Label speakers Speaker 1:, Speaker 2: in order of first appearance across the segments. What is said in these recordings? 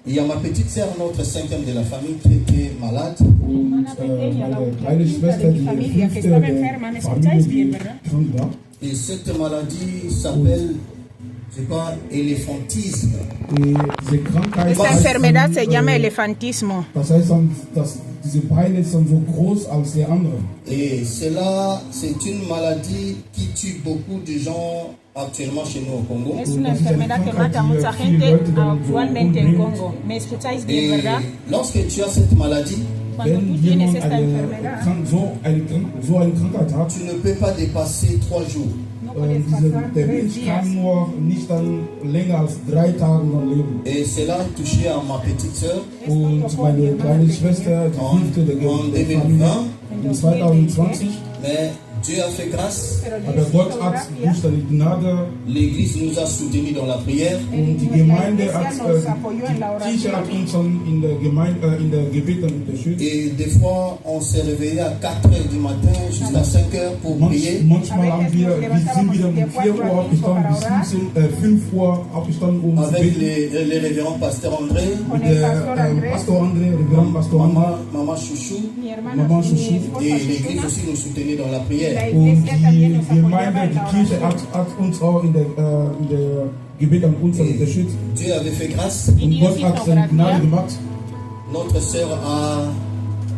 Speaker 1: Il y a ma petite sœur, notre cinquième de la famille, qui était malade.
Speaker 2: Und meine kleine Schwester, die fünfte der Familie, die krank war.
Speaker 1: Et cette maladie s'appelle, je sais pas, éléphantisme.
Speaker 2: Diese Krankheit,
Speaker 3: Esta enfermedad se llama elefantismo.
Speaker 2: das heißt, dass diese Beine sind so groß als der andere.
Speaker 1: Et cela, c'est une maladie qui tue beaucoup de gens actuellement chez nous au Congo.
Speaker 3: Es una enfermedad que mata a mucha gente actualmente en Congo. ¿Me escucháis bien,
Speaker 1: Et
Speaker 3: verdad?
Speaker 1: lorsque tu as cette maladie,
Speaker 3: Cuando
Speaker 2: Wenn
Speaker 3: tú tienes
Speaker 2: jemand
Speaker 3: esta enfermedad,
Speaker 2: so eine Krankheit hat,
Speaker 1: tu ne peux pas dépasser 3 jours.
Speaker 3: no puedes pasar
Speaker 2: der
Speaker 3: 3
Speaker 2: Mensch
Speaker 3: días.
Speaker 2: kann nur nicht dann länger als 3 Tage dann leben.
Speaker 1: Et cela a touché à ma petite sœur
Speaker 2: Und meine kleine Schwester, die fünfte der Familie, in 2020,
Speaker 1: mais Dieu a fait grâce.
Speaker 2: aber Gott hat durch seine Gnade
Speaker 1: L'église nous a soutenus dans la prière.
Speaker 2: und die Gemeinde hat, die Kirche hat uns schon in der Gemeinde, in der Gebeten unterstützt.
Speaker 1: Et des fois, on s'est réveillé à 4 h du matin jusqu'à 5 h pour prier.
Speaker 2: Manchmal haben wir sind wieder um 4 Uhr aufgestanden, bis 5 Uhr aufgestanden, um zu
Speaker 1: Avec
Speaker 2: beten.
Speaker 1: les révérends pasteur André,
Speaker 2: Mit der Pastor André, Reverend Pastor André,
Speaker 1: maman Chouchou,
Speaker 3: Mi hermana
Speaker 2: Maman
Speaker 3: y mi
Speaker 2: Chouchou.
Speaker 3: esposa
Speaker 1: et
Speaker 3: Chouchou,
Speaker 1: l'église aussi nous soutenait dans la prière.
Speaker 2: und die Gemeinde, die Kirche hat uns auch in der Gebet an uns unterstützt.
Speaker 1: Dieu avait fait grâce.
Speaker 3: y
Speaker 2: Und
Speaker 3: Dios
Speaker 2: Gott hat
Speaker 3: hizo
Speaker 2: seine Gnade
Speaker 3: gracia.
Speaker 2: gemacht.
Speaker 1: Notre sœur a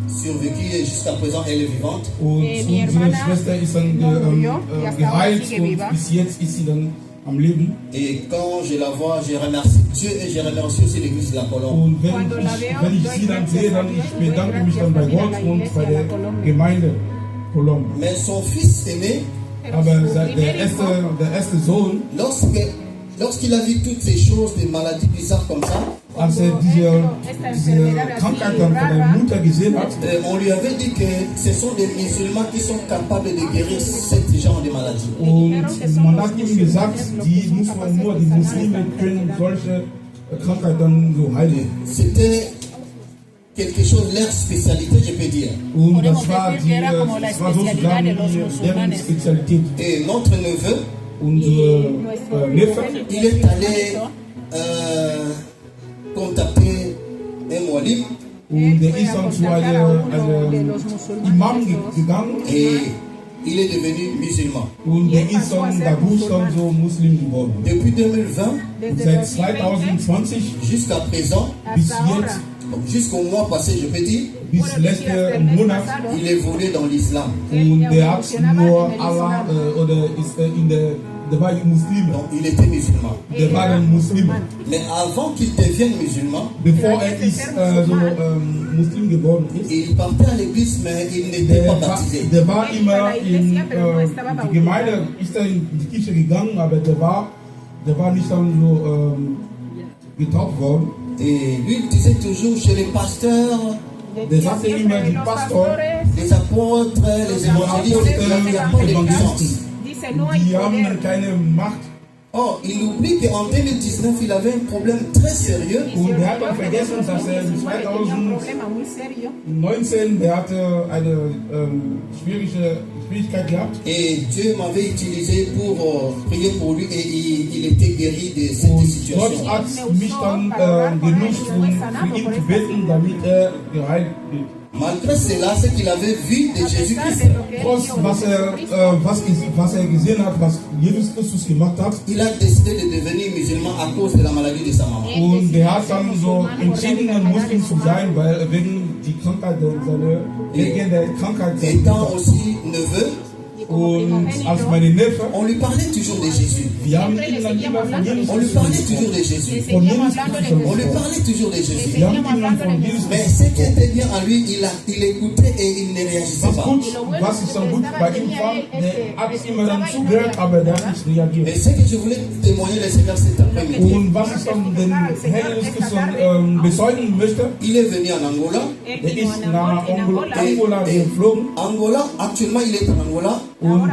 Speaker 1: survécu et jusqu'à présent elle est vivante.
Speaker 2: Und
Speaker 3: Mi
Speaker 2: unsere
Speaker 3: hermana
Speaker 2: Schwester ist dann
Speaker 3: no murió, y hasta ahora
Speaker 2: geheilt
Speaker 3: sigue
Speaker 2: und
Speaker 3: viva.
Speaker 2: bis jetzt ist sie dann am Leben.
Speaker 1: Et quand je la vois, je remercie Dieu et je remercie aussi l'église de la Colombe.
Speaker 2: Und wenn
Speaker 3: Cuando la veo,
Speaker 2: ich
Speaker 3: doy
Speaker 2: sie dann
Speaker 3: gracias
Speaker 2: sehe,
Speaker 3: a
Speaker 2: dann
Speaker 3: Dios
Speaker 2: ich
Speaker 3: y doy
Speaker 2: bedanke mich dann bei
Speaker 3: gracias
Speaker 2: Gott
Speaker 3: también a la
Speaker 2: und bei
Speaker 3: iglesia
Speaker 2: der
Speaker 3: de Colombia.
Speaker 2: Gemeinde Colombe.
Speaker 1: Mais son fils aîné,
Speaker 2: Aber
Speaker 3: Su
Speaker 2: der
Speaker 3: primer hijo,
Speaker 2: erste Sohn,
Speaker 1: lorsqu'il a vu toutes ces choses, des maladies bizarres comme ça,
Speaker 2: als diese Krankheit dann von der Mutter gesehen hat,
Speaker 1: on lui avait dit que ce sont des musulmans qui sont capables de guérir ce genre de maladies.
Speaker 2: und man hat ihm gesagt, nur die Muslime können solche Krankheit dann so heilen.
Speaker 1: C'était quelque chose, leur spécialité, je peux dire.
Speaker 2: Und
Speaker 3: Podemos
Speaker 2: das war
Speaker 3: decir que era como la especialidad de los
Speaker 2: deren
Speaker 3: musulmanes.
Speaker 2: Spezialität.
Speaker 1: Et notre neveu,
Speaker 2: Unsere Neffe,
Speaker 1: il est allé contacter un mualim
Speaker 2: und der ist dann zu einem Imam gegangen
Speaker 1: et il est devenu musulman.
Speaker 2: und der ist dann dadurch dann so Muslim geworden.
Speaker 1: Depuis 2020
Speaker 2: Und seit 2020
Speaker 1: jusqu'à présent,
Speaker 2: bis jetzt,
Speaker 1: jusqu'au mois passé, je peux dire,
Speaker 2: bis letzten Monat,
Speaker 1: il évoluait dans l'islam.
Speaker 2: und der hat nur Allah oder ist der war Muslim,
Speaker 1: Donc il était musulman.
Speaker 2: der war dann Muslim.
Speaker 1: Mais avant qu'il devienne musulman,
Speaker 2: Bevor Muslim geworden ist,
Speaker 1: il partait à l'église, mais il n'était pas baptisé.
Speaker 2: der war immer in die Gemeinde, ist er in die Kirche gegangen, aber der war nicht dann so getauft worden.
Speaker 1: Et lui, il disait toujours chez les pasteurs,
Speaker 2: Der sagte immer, die Pastor,
Speaker 1: les apôtres, les évangélistes, il n'y a pas de puissance.
Speaker 3: Dice, no hay
Speaker 2: die haben
Speaker 3: poder.
Speaker 2: keine Macht.
Speaker 1: Or, il oublie qu'en 2019, il avait un problème très sérieux.
Speaker 2: Und der hat dann vergessen, dass er in
Speaker 3: Tenía un problema muy serio.
Speaker 2: 2019, der hatte eine Schwierigkeit gehabt.
Speaker 1: Et Dieu m'avait utilisé pour prier pour lui et il était guéri de cette
Speaker 2: Und
Speaker 1: situation.
Speaker 2: Gott hat mich dann genutzt, um für ihn zu beten, damit er geheilt wird.
Speaker 1: Malgré cela, ce qu'il avait vu de Jésus-Christ,
Speaker 2: Trotz was er gesehen hat, was Jesus Christus gemacht hat,
Speaker 1: il a décidé de devenir musulman à cause de la maladie de sa maman.
Speaker 2: und der hat dann so entschieden, ein Muslim zu sein, weil wegen der Krankheit
Speaker 1: Étant aussi neveu,
Speaker 2: und als meine Neffe,
Speaker 1: on lui parlait toujours de Jésus.
Speaker 2: wir haben ihm dann immer von Jesus
Speaker 1: On lui parlait toujours de Jésus.
Speaker 2: von Jesus Christus
Speaker 1: On lui
Speaker 2: gesprochen.
Speaker 1: parlait toujours de Jésus.
Speaker 2: Wir haben ihm dann von Jesus
Speaker 1: Mais
Speaker 2: Christus
Speaker 1: ce qui était bien en lui, il écoutait et il ne réagissait
Speaker 2: was
Speaker 1: pas.
Speaker 2: ist dann gut bei ihm war, der hat immer dann zugehört, aber der hat nicht
Speaker 1: Et
Speaker 2: reagiert.
Speaker 1: ce que je voulais témoigner le Seigneur cet après-midi,
Speaker 2: Und was ich dann den Herrn Jesus Christus bezeugen möchte,
Speaker 1: il est venu en Angola.
Speaker 2: der ist nach Angola geflogen.
Speaker 1: Angola, actuellement il est en Angola.
Speaker 2: Und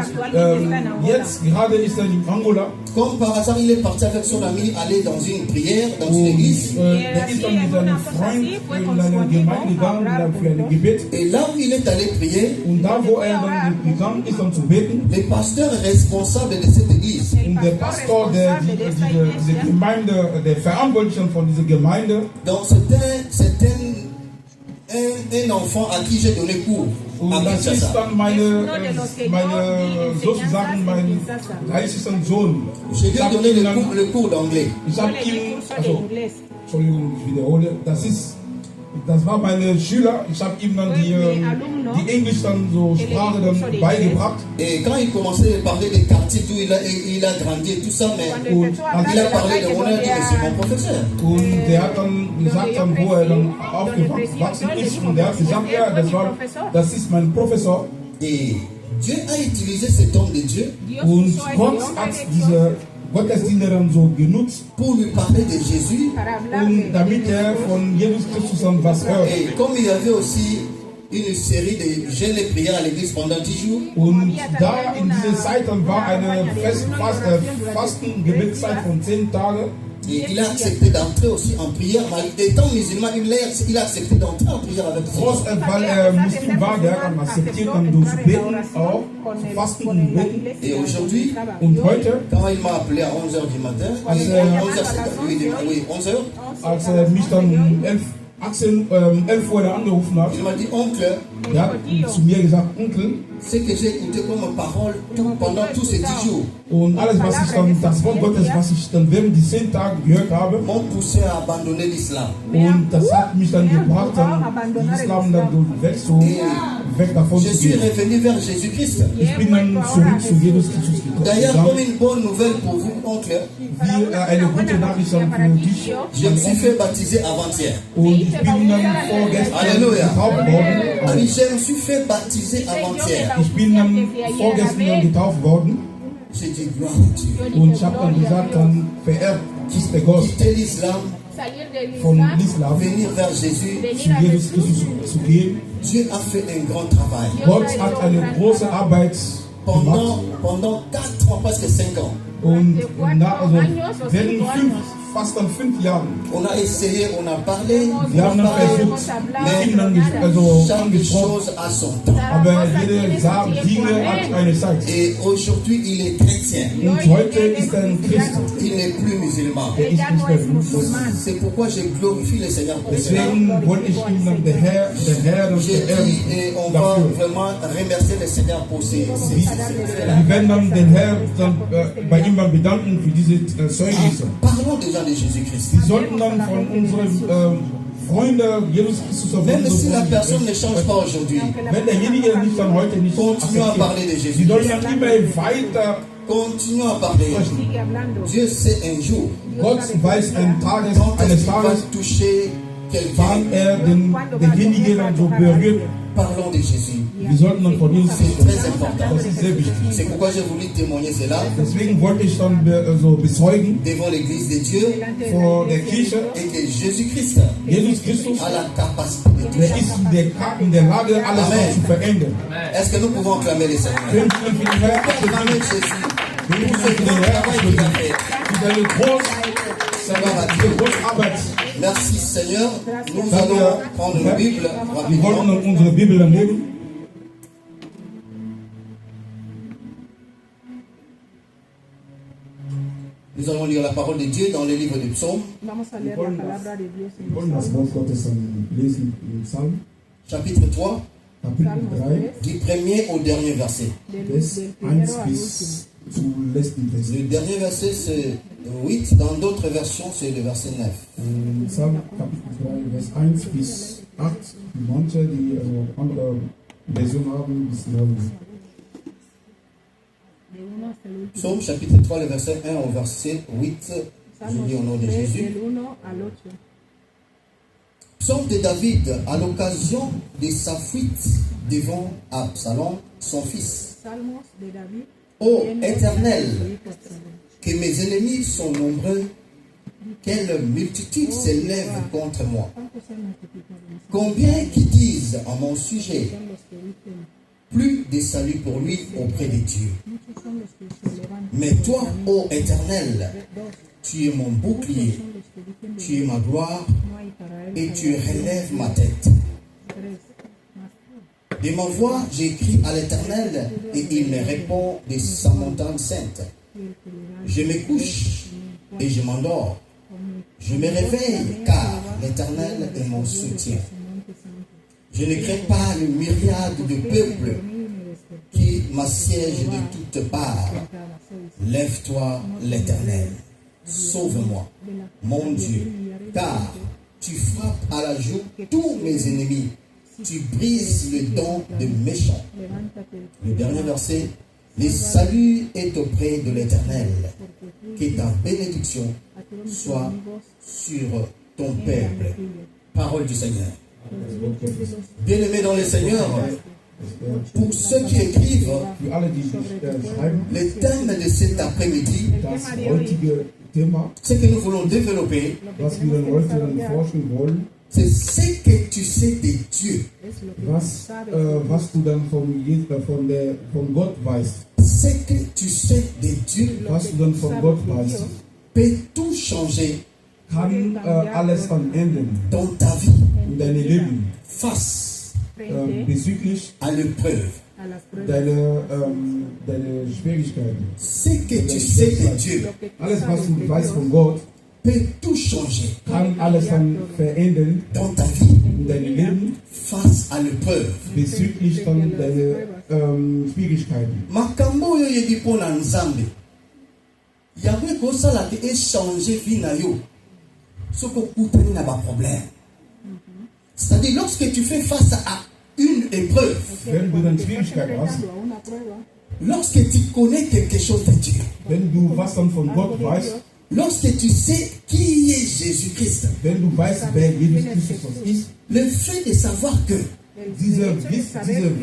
Speaker 2: jetzt gerade ist er in Angola.
Speaker 1: Comme par hasard, il est parti avec son ami aller dans une prière, dans une église.
Speaker 2: Der ist dann mit seinem Freund in eine Gemeinde gegangen für ein Gebet.
Speaker 1: Et là où il est allé prier,
Speaker 2: Und da wo er dann gegangen ist, um zu beten,
Speaker 1: le pasteur responsable de cette église,
Speaker 2: und der Pastor, diese Gemeinde, der Verantwortliche von dieser Gemeinde,
Speaker 1: donc c'était un enfant à qui j'ai donné cours.
Speaker 2: und das ist dann sozusagen mein 30. Sohn.
Speaker 1: Je lui ai donné le cours d'anglais.
Speaker 2: Ich habe ihm, also, Entschuldigung, ich wiederhole, das war meine Schüler, ich habe ihm dann die Englisch dann so Sprache dann beigebracht.
Speaker 1: Et quand il commençait à parler des quartiers d'où il a grandi et tout ça, mais il a parlé de mon aide, c'est mon professeur.
Speaker 2: Und der hat dann gesagt, wo er dann aufgewachsen ist, und der hat gesagt, ja, das ist mein Professor.
Speaker 1: Et Dieu a utilisé cet homme de Dieu
Speaker 2: Und Gott hat diese Gottesdienste dann so genutzt,
Speaker 1: pour lui parler de Jésus.
Speaker 2: und damit er von Jesus Christus dann was hört.
Speaker 1: Et comme il y avait aussi une série de jeûnes et prières à l'église pendant 10 jours,
Speaker 2: Und da in dieser Zeit dann war eine Fasten-Gebetszeit von 10 Tagen.
Speaker 1: et il a accepté d'entrer aussi en prière. Étant musulman, il a accepté d'entrer en prière avec nous.
Speaker 2: Weil er Muslim war, der hat akzeptiert, dann zu beten, auch zu fasten und beten.
Speaker 1: Et aujourd'hui,
Speaker 2: Und heute,
Speaker 1: quand il m'a appelé à 11h du matin,
Speaker 2: Also,
Speaker 1: 11h,
Speaker 2: als er mich dann 11 Uhr angerufen hat,
Speaker 1: il m'a dit, oncle,
Speaker 2: der hat zu mir gesagt, Onkel,
Speaker 1: ce que j'ai écouté comme parole pendant tous ces 10 jours
Speaker 2: und alles, was ich dann, das Wort Gottes, was ich dann während die 10 Tage gehört habe,
Speaker 1: m'ont poussé à abandonner l'islam.
Speaker 2: und das hat mich dann gebracht, dann den Islam dann weg davon
Speaker 1: Je
Speaker 2: zu
Speaker 1: suis
Speaker 2: gehen.
Speaker 1: revenu vers Jésus-Christ.
Speaker 2: Ich bin dann zurück zu Jesus Christus
Speaker 1: D'ailleurs, comme
Speaker 2: gegangen.
Speaker 1: une bonne nouvelle pour vous, oncle,
Speaker 2: Wie eine gute Nachricht dann für dich.
Speaker 1: je me suis fait baptiser avant-hier.
Speaker 2: Und ich bin dann vorgestern
Speaker 1: Alléluia.
Speaker 2: getauft worden.
Speaker 1: Je me suis fait baptiser avant-hier.
Speaker 2: Ich bin dann vorgestern dann getauft worden.
Speaker 1: J'ai dit gloire à Dieu.
Speaker 2: Und ich habe dann gesagt, dann verehrt ist der Gott
Speaker 1: Quitter l'islam,
Speaker 2: von Islam
Speaker 1: venir vers Jésus.
Speaker 2: zu Jesus Christus zu gehen.
Speaker 1: Dieu a fait un grand travail.
Speaker 2: Gott hat eine große Arbeit gemacht.
Speaker 1: Pendant 4 ans, presque 5 ans,
Speaker 2: Und während fast 5 Jahren.
Speaker 1: on a essayé, on a parlé,
Speaker 2: Wir haben dann versucht,
Speaker 1: mais
Speaker 2: ihn dann
Speaker 1: chaque
Speaker 2: angesprochen.
Speaker 1: chose a son temps.
Speaker 2: Aber jede Dinge hat eine Zeit.
Speaker 1: Et aujourd'hui, il est chrétien.
Speaker 2: Und heute ist er ein Christ.
Speaker 1: Il n'est plus musulman.
Speaker 2: Er ist nicht mehr Muslim.
Speaker 1: C'est pourquoi je glorifie le Seigneur pour cela.
Speaker 2: Deswegen wollte ich ihm dann der Herr und
Speaker 1: J'ai
Speaker 2: der
Speaker 1: dit, et on va
Speaker 2: dafür.
Speaker 1: vraiment remercier le Seigneur pour ces faits-là.
Speaker 2: Wir werden dann den Herrn dann, bei ihm dann bedanken für diese Zeugnisse.
Speaker 1: Parlons déjà de Jésus-Christ.
Speaker 2: Wir sollten dann von unseren Freunden Jesus Christus auf
Speaker 1: Même
Speaker 2: unsere
Speaker 1: si la
Speaker 2: Freunde
Speaker 1: personne ne change pas aujourd'hui,
Speaker 2: wenn derjenige nicht dann heute nicht
Speaker 1: continuons à parler de
Speaker 2: akzeptiert, sie sollen
Speaker 1: Jésus-Christ.
Speaker 2: dann immer weiter
Speaker 1: Continuons à parler. Dieu sait un jour
Speaker 2: Gott weiß
Speaker 1: quand
Speaker 2: eines
Speaker 1: est-ce qu'il va
Speaker 2: Tages,
Speaker 1: toucher
Speaker 2: wann
Speaker 1: quelqu'un.
Speaker 2: denjenigen dann so berührt.
Speaker 1: Parlons de Jésus.
Speaker 2: Wir sollten dann von Jesus
Speaker 1: C'est très important.
Speaker 2: das ist sehr wichtig.
Speaker 1: C'est pourquoi j'ai voulu témoigner cela
Speaker 2: Deswegen wollte ich dann so bezeugen
Speaker 1: devant l'Église de Dieu
Speaker 2: vor der Kirche,
Speaker 1: et que Jésus-Christ
Speaker 2: Jesus Christus,
Speaker 1: a la capacité de tout
Speaker 2: der
Speaker 1: ça.
Speaker 2: ist in der Lage, alles noch zu verändern.
Speaker 1: Est-ce que nous pouvons acclamer le Seigneur?
Speaker 2: Können wir für den Herrn
Speaker 1: Acclamer
Speaker 2: applaudieren?
Speaker 1: Jésus
Speaker 2: Können wir
Speaker 1: pour
Speaker 2: für
Speaker 1: ce
Speaker 2: den
Speaker 1: grand
Speaker 2: Herrn
Speaker 1: travail qu'il a
Speaker 2: applaudieren?
Speaker 1: fait.
Speaker 2: Für seine große Arbeit.
Speaker 1: Merci Seigneur. Nous
Speaker 2: Danke,
Speaker 1: allons prendre une
Speaker 2: Herr.
Speaker 1: Bible
Speaker 2: Wir wollten
Speaker 1: rapidement.
Speaker 2: dann unsere Bibel dann nehmen.
Speaker 1: Nous allons lire la parole de Dieu dans le livre du psaume,
Speaker 3: Vamos a leer la palabra de Dios en
Speaker 2: Wir wollen das Wort Gottes dann lesen im Psalm,
Speaker 1: chapitre 3,
Speaker 2: Kapitel 3,
Speaker 1: du premier au dernier verset.
Speaker 2: Vers 1 bis zum letzten Vers.
Speaker 1: Le dernier verset c'est 8, dans d'autres versions c'est le verset 9.
Speaker 2: Psalm Kapitel 3, Vers 1 bis 8. Manche, die andere Version haben, bis 9.
Speaker 1: Psaume chapitre 3, le verset 1 au verset 8. Je lis au nom de Jésus.
Speaker 3: del 1 al 8.
Speaker 1: Psaume de David à l'occasion de sa fuite devant Absalom, son fils.
Speaker 3: Salmos de David.
Speaker 1: Ô
Speaker 3: en
Speaker 1: Éternel,
Speaker 3: su hijo Absalom.
Speaker 1: que mes ennemis sont nombreux, quelle multitude s'élève contre moi.
Speaker 3: ¿Cuántos se han multiplicado mis
Speaker 1: Combien qui disent en mon sujet,
Speaker 3: son los que dicen
Speaker 1: plus de salut pour lui auprès de Dieu. Mais toi, ô Éternel, tu es mon bouclier, tu es ma gloire et tu relèves ma tête. De ma voix, j'écris à l'Éternel et il me répond de sa montagne sainte. Je me couche et je m'endors. Je me réveille car l'Éternel est mon soutien. Je ne crains pas le myriade de peuples qui m'assiègent de toutes parts. Lève-toi, l'Éternel. Sauve-moi, mon Dieu, car tu frappes à la joue tous mes ennemis. Tu brises le dent des méchants. Le dernier verset. Le salut est auprès de l'Éternel. Que ta bénédiction soit sur ton peuple. Parole du Seigneur. Bien-aimés dans le Seigneur, pour ceux qui écrivent, le thème de cet après-midi, ce que nous voulons développer, c'est ce que tu sais de Dieu.
Speaker 2: Was du dann von Gott weißt.
Speaker 1: Ce que tu sais de Dieu,
Speaker 2: Was du dann von Gott weißt,
Speaker 1: peut tout changer
Speaker 2: kann alles dann ändern
Speaker 1: dans ta vie
Speaker 2: in deinem Leben.
Speaker 1: face
Speaker 2: Bezüglich
Speaker 1: à l'épreuve.
Speaker 2: deine Schwierigkeiten.
Speaker 1: Ce que tu sais de Dieu
Speaker 2: Alles, was du weißt von Gott,
Speaker 1: peut tout changer
Speaker 2: kann alles dann verändern
Speaker 1: dans ta vie
Speaker 2: in deinem Leben
Speaker 1: face à l'épreuve.
Speaker 2: bezüglich dann deine Schwierigkeiten.
Speaker 1: Makambo oyo yebi mpona Nzambe yango ekosala te échanger vie na yo soki okutani na baproblème. C'est-à-dire lorsque tu fais face à une épreuve,
Speaker 2: Wenn du dann Schwierigkeiten hast,
Speaker 1: lorsque tu connais quelque chose de Dieu,
Speaker 2: wenn du was dann von Gott weißt,
Speaker 1: lorsque tu sais qui est Jésus-Christ,
Speaker 2: wenn du weißt, wer Jesus Christus ist,
Speaker 1: le fait de savoir que
Speaker 2: diese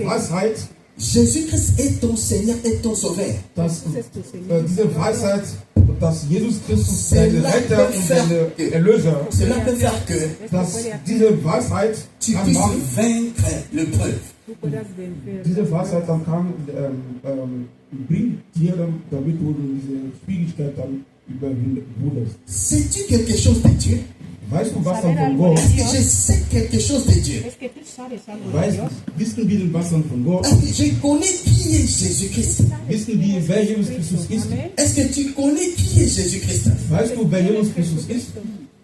Speaker 2: Weisheit,
Speaker 1: Jésus-Christ est ton Seigneur et ton Sauveur,
Speaker 2: diese Weisheit, dass Jesus Christus dein Retter und dein Erlöser,
Speaker 1: cela peut faire que
Speaker 2: dass diese Weisheit
Speaker 1: tu
Speaker 2: kann
Speaker 1: puisses
Speaker 2: machen,
Speaker 1: vaincre l'épreuve.
Speaker 2: diese Weisheit dann kann bringt dir dann, damit du diese Schwierigkeit dann überwindest.
Speaker 1: Sais-tu quelque chose de Dieu?
Speaker 2: Weißt du was dann von Gott?
Speaker 1: Est-ce que je sais quelque chose de Dieu?
Speaker 2: Wissen wir denn was dann von Gott?
Speaker 1: Est-ce que je connais qui est Jésus-Christ?
Speaker 2: Wissen wir, wer Jesus Christus ist?
Speaker 1: Est-ce que tu connais qui est Jésus-Christ?
Speaker 2: Weißt du, wer Jesus Christus ist?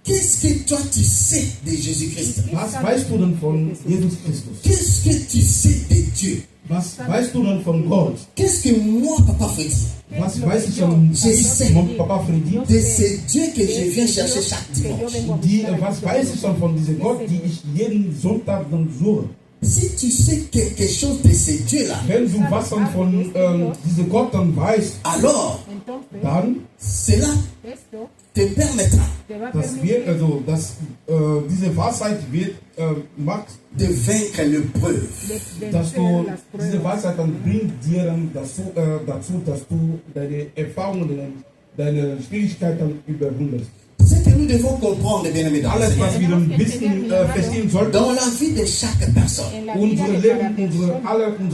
Speaker 1: Qu'est-ce que toi tu sais de Jésus-Christ?
Speaker 2: Was weißt du denn von Jesus Christus?
Speaker 1: Qu'est-ce que tu sais de Dieu?
Speaker 2: Was weißt du denn von Gott?
Speaker 1: Qu'est-ce que moi, Papa Freddy,
Speaker 2: Was weiß ich schon,
Speaker 1: je sais
Speaker 2: mon Papa Freddy?
Speaker 1: de ce Dieu que je viens chercher chaque dimanche?
Speaker 2: Was weiß ich schon von diesem Gott, die ich jeden Sonntag dann suche?
Speaker 1: Si tu sais quelque chose de ce Dieu-là,
Speaker 2: Wenn du was dann von diesem Gott dann weißt,
Speaker 1: alors
Speaker 2: dann,
Speaker 1: cela te permettra
Speaker 2: dass diese Weisheit wird, macht,
Speaker 1: de vaincre l'épreuve.
Speaker 2: dass du diese Weisheit dann bringt dir dann dazu, dass du deine Erfahrungen, deine Schwierigkeiten überwindest.
Speaker 1: Ce que nous devons comprendre, bien-aimés dans le
Speaker 2: Alles,
Speaker 1: Seigneur,
Speaker 2: was wir ein bisschen verstehen sollten,
Speaker 1: dans la vie de chaque personne,
Speaker 2: unsere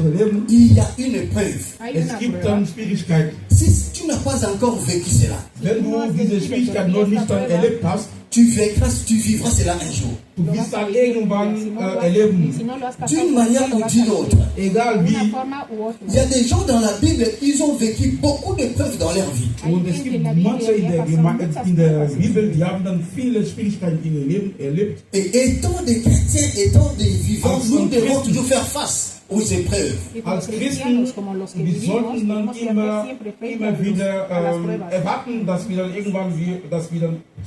Speaker 2: Leben,
Speaker 1: il y a une épreuve.
Speaker 2: es gibt dann Schwierigkeiten.
Speaker 1: Si tu n'as pas encore vécu cela,
Speaker 2: Wenn du diese Schwierigkeiten noch nicht dann erlebt hast,
Speaker 1: tu vivras cela un jour.
Speaker 2: du wirst dann irgendwann erleben,
Speaker 1: D'une manière ou d'une autre.
Speaker 2: egal wie.
Speaker 1: Il y a des gens dans la Bible, ils ont vécu beaucoup d'épreuves dans leur vie.
Speaker 2: Und es gibt manche in der Bibel, die haben dann viele Schwierigkeiten in ihrem Leben erlebt.
Speaker 1: Et étant des chrétiens, étant des vivants, nous devons toujours faire face aux épreuves.
Speaker 2: Als Christen, wir sollten dann immer wieder erwarten, dass wir dann irgendwann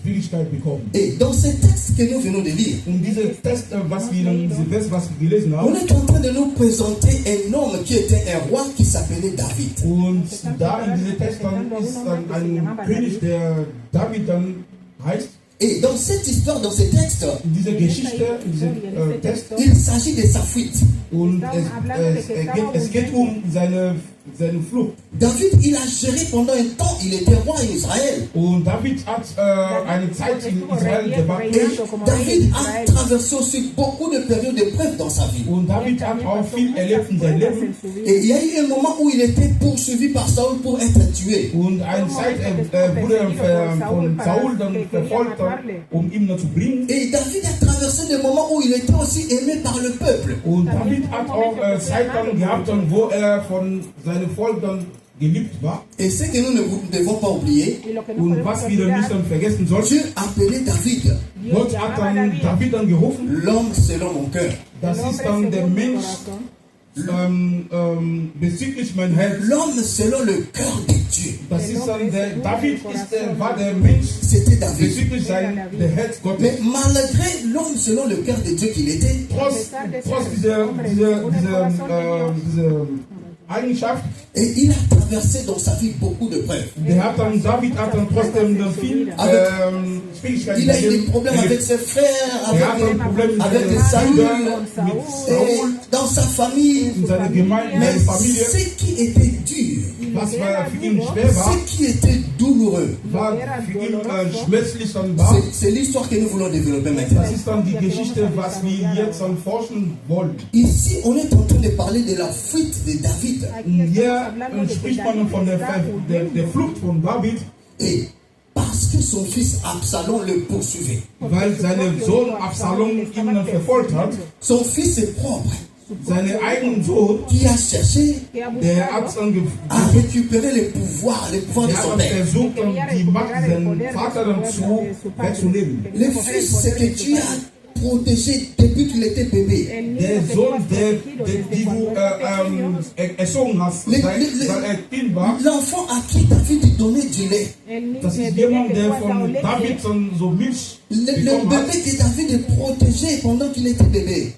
Speaker 2: Schwierigkeiten bekommen.
Speaker 1: Et dans ce texte que nous venons de lire,
Speaker 2: Und dieser Test, was wir gelesen
Speaker 1: on
Speaker 2: haben,
Speaker 1: est en train de nous présenter un homme qui était un roi qui s'appelait David.
Speaker 2: und da in diesem Test dann ist dann ein König, der David dann heißt.
Speaker 1: Et dans cette histoire, dans ce texte,
Speaker 2: In dieser Geschichte, in diesem Test,
Speaker 1: il s'agit de sa fuite.
Speaker 2: und es geht um seine seine Flucht.
Speaker 1: David, il a géré pendant un temps, il était roi en Israël.
Speaker 2: Und David hat eine Zeit in Israel gewahrt.
Speaker 1: David a traversé aussi beaucoup de périodes d'épreuves dans sa vie.
Speaker 2: Und David hat auch viel erlebt in seinem Leben.
Speaker 1: Et il y a eu un moment où il était poursuivi par Saul pour être tué.
Speaker 2: Und eine Zeit wurde von Saul dann verfolgt, ihn zu bringen.
Speaker 1: Et David a traversé des moments où il était aussi aimé par le peuple.
Speaker 2: Und David hat auch Zeit dann gehabt, wo von seinem Volk dann geliebt war.
Speaker 1: Et ce que nous ne devons pas oublier,
Speaker 2: Und was wir nicht dann vergessen sollten,
Speaker 1: Dieu appelait David
Speaker 2: Gott hat dann David dann gerufen.
Speaker 1: l'homme selon mon cœur.
Speaker 2: Das ist dann der Mensch bezüglich mein Herz.
Speaker 1: L'homme selon le cœur de Dieu.
Speaker 2: Das ist dann David war der Mensch
Speaker 1: C'était David.
Speaker 2: bezüglich der Herz Gottes.
Speaker 1: Mais malgré l'homme selon le cœur de Dieu qu'il était,
Speaker 2: Trotz dieser Eigenschaft,
Speaker 1: et il a traversé dans sa vie beaucoup de preuves.
Speaker 2: David hat dann trotzdem viel Schwierigkeiten.
Speaker 1: Il a eu des problèmes avec ses frères, avec les Saül, et dans sa famille. Mais ce qui était dur, ce qui était douloureux, c'est l'histoire que nous voulons développer maintenant. Ici, on est en train de parler de la fuite de David.
Speaker 2: Hier spricht man von der Flucht von David.
Speaker 1: Et parce que son fils Absalom le poursuivait.
Speaker 2: Weil seine Sohn Absalom ihn dann verfolgt hat.
Speaker 1: Son fils est propre.
Speaker 2: Seinen eigenen Sohn,
Speaker 1: qui a cherché à récupérer le pouvoir de son père. Le fils, c'est que tu as protégé depuis qu'il était bébé. L'enfant à qui David donnait du lait. Le bébé que David protégeait pendant qu'il était bébé.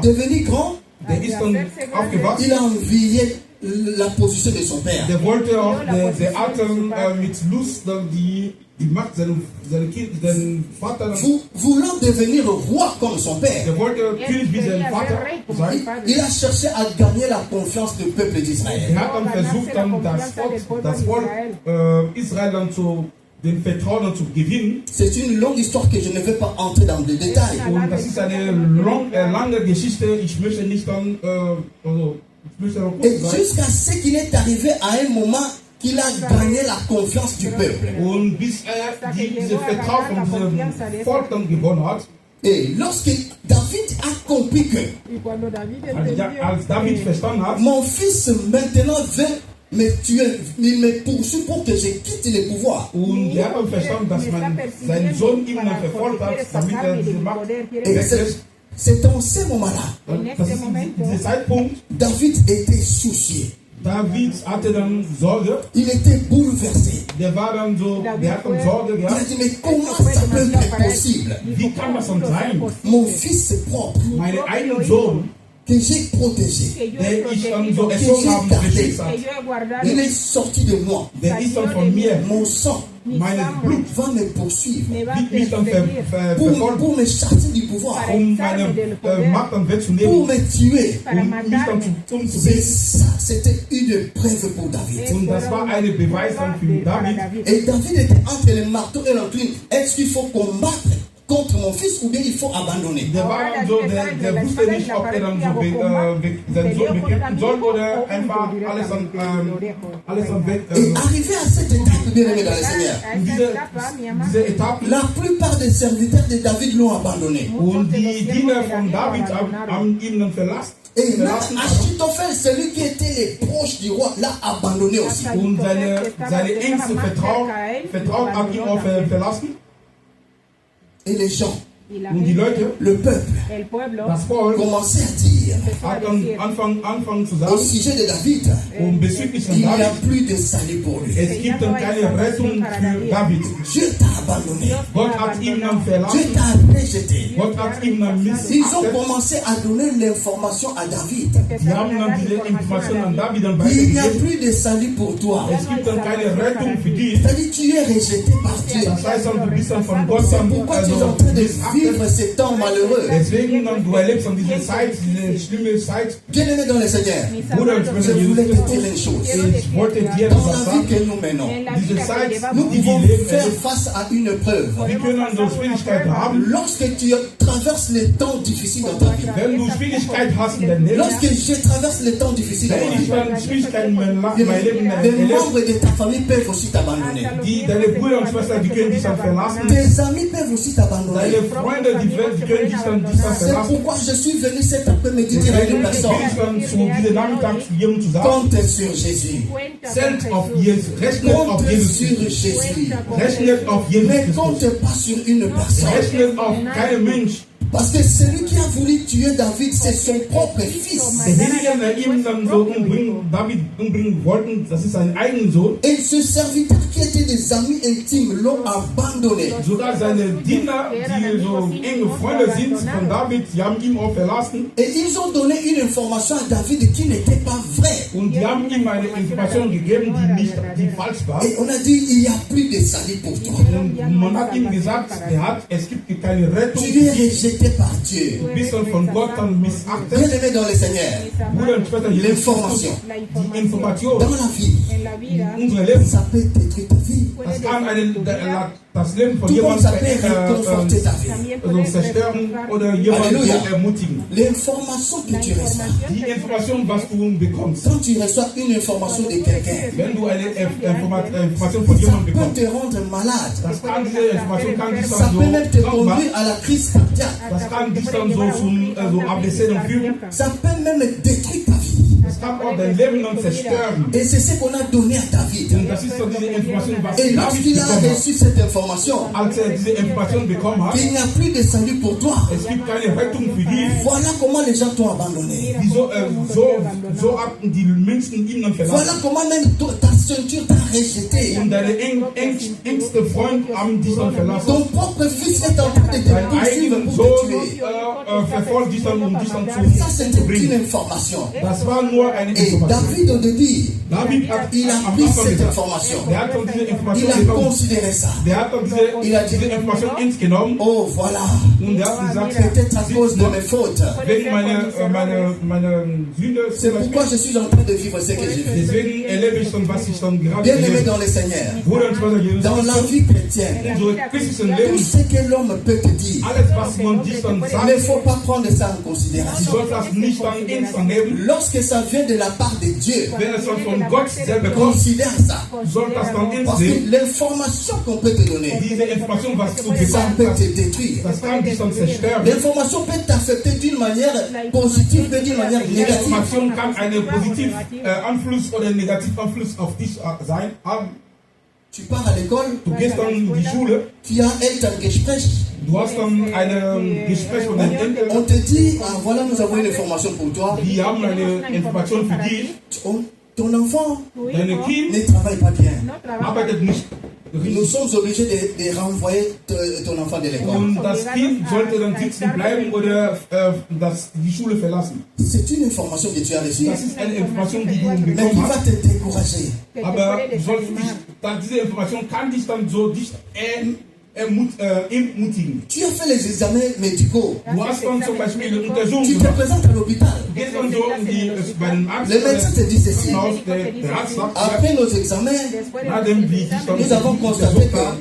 Speaker 1: Devenu grand, il a envié la position de son père. Voulant devenir roi comme son père, il a cherché à gagner la confiance du peuple d'Israël. C'est une longue histoire que je ne vais pas entrer dans les détails. Et jusqu'à ce qu'il est arrivé à un moment qu'il a gagné la confiance du peuple. Et lorsque David a compris que mon fils maintenant veut me tuer, il me poursuit pour que je quitte le pouvoir. Et c'est en ce moment-là, David était soucié. Il était bouleversé. Il a dit, mais comment ça peut être possible? Mon fils est propre, que j'ai protégé, que j'ai gardé, il est sorti de moi. Mon sang va me poursuivre pour me chasser du pouvoir, pour me tuer. C'est ça, c'était une preuve pour David. Et David était entre le marteau et l'enclume. Est-ce qu'il faut combattre contre mon fils ou bien il faut abandonner? Et arrivé à cette étape, bien aimé dans le Seigneur, la plupart des serviteurs de David l'ont abandonné. Et même Achitophel, celui qui était le proche du roi, l'a abandonné aussi. Et les gens, le peuple, commençait à dire au sujet de David, Il n'y a plus de salut pour lui.
Speaker 2: Es gibt dann keine Rettung für David.
Speaker 1: Dieu t'a abandonné.
Speaker 2: Gott hat ihn dann
Speaker 1: Dieu
Speaker 2: verlassen.
Speaker 1: t'a rejeté.
Speaker 2: Gott hat ihn dann
Speaker 1: Ils ont
Speaker 2: missachtet.
Speaker 1: commencé à donner l'information à David.
Speaker 2: Die haben dann diese Information an David dann
Speaker 1: Il n'y a
Speaker 2: weitergegeben.
Speaker 1: plus de salut pour toi.
Speaker 2: Es gibt dann keine Rettung für dich.
Speaker 1: C'est-à-dire tu es rejeté par Dieu.
Speaker 2: Das heißt dann, du bist dann von Gott dann
Speaker 1: Pourquoi tu es en train de
Speaker 2: missachtet.
Speaker 1: vivre ces temps malheureux?
Speaker 2: Deswegen dann, du erlebst dann diese Zeit, diese schlimme Zeit.
Speaker 1: Bien-aimé dans le Seigneur,
Speaker 2: Bruder und
Speaker 1: je
Speaker 2: Schwester
Speaker 1: voulais
Speaker 2: Jesus
Speaker 1: te dire une chose.
Speaker 2: Ich wollte dir
Speaker 1: Dans
Speaker 2: das
Speaker 1: la vie
Speaker 2: sagen.
Speaker 1: que nous menons,
Speaker 2: Diese Zeit,
Speaker 1: nous
Speaker 2: die
Speaker 1: pouvons
Speaker 2: wir leben,
Speaker 1: faire face à une preuve.
Speaker 2: wir können so Schwierigkeiten haben.
Speaker 1: Lorsque tu traverses les temps difficiles dans ta vie,
Speaker 2: Wenn du Schwierigkeiten hast in deinem Leben,
Speaker 1: lorsque je traverse les temps difficiles dans
Speaker 2: wenn
Speaker 1: ma
Speaker 2: ich
Speaker 1: vie,
Speaker 2: dann Schwierigkeiten in meinem Leben
Speaker 1: les
Speaker 2: erlebe,
Speaker 1: membres de ta famille peuvent aussi t'abandonner.
Speaker 2: deine Brüder und Schwestern, die können dich dann verlassen.
Speaker 1: Tes amis peuvent aussi t'abandonner.
Speaker 2: Deine Freunde, die können dich dann
Speaker 1: C'est
Speaker 2: verlassen.
Speaker 1: pourquoi je suis venu cet après-midi dire à une personne,
Speaker 2: Bin ich dann zu diesem Nachmittag zu jedem zu sagen,
Speaker 1: compte sur Jésus.
Speaker 2: zählt auf Jesus, rechnet auf
Speaker 1: Compte
Speaker 2: Jesus,
Speaker 1: sur Jésus.
Speaker 2: rechnet auf Jesus
Speaker 1: Mais
Speaker 2: Christus,
Speaker 1: compte pas sur une personne.
Speaker 2: rechnet auf keinen Mensch.
Speaker 1: Parce que celui qui a voulu tuer David, c'est son propre fils.
Speaker 2: Derjenige, der ihm dann so David umbringen wollten, das ist sein eigener Sohn.
Speaker 1: Et ce serviteur qui était des amis intimes l'ont abandonné.
Speaker 2: Sogar seine Diener, die so enge Freunde sind von David, die haben ihn auch verlassen.
Speaker 1: Et ils ont donné une information à David qui n'était pas vraie.
Speaker 2: Und die haben ihm eine Information gegeben, die falsch war.
Speaker 1: Et on a dit, il n'y a plus de salut pour toi.
Speaker 2: Und man hat ihm gesagt, es gibt keine Rettung.
Speaker 1: Tu es rejeté par Dieu.
Speaker 2: Du bist dann von Gott dann missachtet.
Speaker 1: Bien-aimé dans le Seigneur,
Speaker 2: Bruder und Schwester,
Speaker 1: l'information
Speaker 2: die Information,
Speaker 1: dans la vie,
Speaker 2: unser Leben,
Speaker 1: ça peut détruire ta vie.
Speaker 2: das kann das Leben von
Speaker 1: Tout comme
Speaker 2: jemandem
Speaker 1: ça peut réconforter ta vie.
Speaker 2: zerstören oder jemanden
Speaker 1: Alléluia.
Speaker 2: ermutigen.
Speaker 1: L'information que tu reçois,
Speaker 2: Die Information, was du bekommst,
Speaker 1: quand tu reçois une information de quelqu'un,
Speaker 2: wenn du eine Information von
Speaker 1: ça
Speaker 2: jemandem
Speaker 1: peut
Speaker 2: bekommst,
Speaker 1: te rendre malade.
Speaker 2: das kann diese Information kann dich
Speaker 1: Ça
Speaker 2: dann
Speaker 1: peut même te
Speaker 2: so krank machen,
Speaker 1: conduire à la crise cardiaque.
Speaker 2: das kann dich dann so zum ABC dann führen,
Speaker 1: Ça peut même détruire ta vie.
Speaker 2: das kann auch dein Leben dann zerstören.
Speaker 1: Et c'est ce qu'on a donné à David.
Speaker 2: Und das ist so diese Information, was
Speaker 1: Et
Speaker 2: David
Speaker 1: lorsqu'il a
Speaker 2: bekommen hat.
Speaker 1: reçu cette information,
Speaker 2: Als diese Information bekommen hat,
Speaker 1: qu'il n'y a plus de salut pour toi,
Speaker 2: es gibt keine Rettung für dich.
Speaker 1: voilà comment les gens t'ont abandonné.
Speaker 2: Wieso so hatten die Menschen ihn dann
Speaker 1: Voilà
Speaker 2: verlassen?
Speaker 1: comment même ta ceinture t'a rejeté.
Speaker 2: Und deine engste Freund haben dich dann verlassen.
Speaker 1: Ton propre fils est en train de te
Speaker 2: Dein
Speaker 1: poursuivre
Speaker 2: eigener
Speaker 1: pour te
Speaker 2: Sohn
Speaker 1: tuer.
Speaker 2: verfolgt dich dann, um dich dann
Speaker 1: Ça,
Speaker 2: zu
Speaker 1: c'était une
Speaker 2: bringen.
Speaker 1: information.
Speaker 2: Das war nur eine
Speaker 1: Et
Speaker 2: Information.
Speaker 1: David, au début,
Speaker 2: David hat
Speaker 1: il a
Speaker 2: am
Speaker 1: pris
Speaker 2: Anfang
Speaker 1: cette
Speaker 2: gesagt,
Speaker 1: information.
Speaker 2: der hat dann diese
Speaker 1: Il
Speaker 2: Information
Speaker 1: a
Speaker 2: genommen.
Speaker 1: considéré ça.
Speaker 2: Der hat dann diese Information ernst genommen
Speaker 1: Oh, voilà.
Speaker 2: und der hat gesagt,
Speaker 1: Peut-être à cause de mes fautes.
Speaker 2: wegen meine Sünde,
Speaker 1: C'est pourquoi je suis en train de vivre ce que j'ai fait.
Speaker 2: deswegen erlebe ich dann, was ich dann gerade
Speaker 1: Bien-aimé
Speaker 2: erlebe.
Speaker 1: dans le Seigneur,
Speaker 2: Bruder und Schwester Jesus,
Speaker 1: dans la vie chrétienne,
Speaker 2: unsere christlichen
Speaker 1: tout
Speaker 2: Leben,
Speaker 1: ce que l'homme peut te dire,
Speaker 2: alles, was man dich dann
Speaker 1: il ne
Speaker 2: sagt,
Speaker 1: faut pas prendre ça en
Speaker 2: du
Speaker 1: considération.
Speaker 2: sollst das nicht dann ernst nehmen.
Speaker 1: Lorsque ça vient de la part de Dieu,
Speaker 2: Wenn es dann von Gott selber kommt,
Speaker 1: considère ça.
Speaker 2: du sollst das dann ernst
Speaker 1: Parce que
Speaker 2: nehmen.
Speaker 1: l'information qu'on peut te donner,
Speaker 2: Diese Information, was du
Speaker 1: ça
Speaker 2: gesagt
Speaker 1: peut
Speaker 2: hast,
Speaker 1: te détruire.
Speaker 2: das kann dich dann zerstören.
Speaker 1: L'information peut t'affecter d'une manière positive, mais d'une manière
Speaker 2: Die
Speaker 1: négative.
Speaker 2: Information kann einen positiven Einfluss oder einen negativen Einfluss auf dich sein.
Speaker 1: Tu pars à l'école,
Speaker 2: Du gehst dann in die Schule,
Speaker 1: tu as Elterngespräch.
Speaker 2: du hast dann ein Gespräch mit deinen Eltern,
Speaker 1: On te dit, ah, voilà, nous avons une information pour toi.
Speaker 2: die haben eine Information für dich.
Speaker 1: Ton enfant
Speaker 2: Deine Kind
Speaker 1: ne travaille pas bien.
Speaker 2: arbeitet nicht
Speaker 1: Nous
Speaker 2: richtig.
Speaker 1: sommes obligés de renvoyer ton enfant de l'école.
Speaker 2: Und das Kind sollte dann sitzen bleiben oder die Schule verlassen.
Speaker 1: C'est une information que tu as reçue.
Speaker 2: Das ist eine Information, die du
Speaker 1: Mais qui
Speaker 2: bekommen
Speaker 1: va
Speaker 2: hast.
Speaker 1: te décourager.
Speaker 2: Aber du sollst nicht, diese Information kann dich dann so dich ermutigen.
Speaker 1: Tu as fait les examens médicaux.
Speaker 2: Du hast dann zum Beispiel eine Untersuchung
Speaker 1: Tu te
Speaker 2: gemacht.
Speaker 1: présentes à l'hôpital.
Speaker 2: Du gehst dann so bei dem Arzt.
Speaker 1: Le médecin te dit ceci.
Speaker 2: Der Arzt sagt,
Speaker 1: Après nos examens,
Speaker 2: nachdem wie dich dann
Speaker 1: nous avons constaté
Speaker 2: untersucht haben,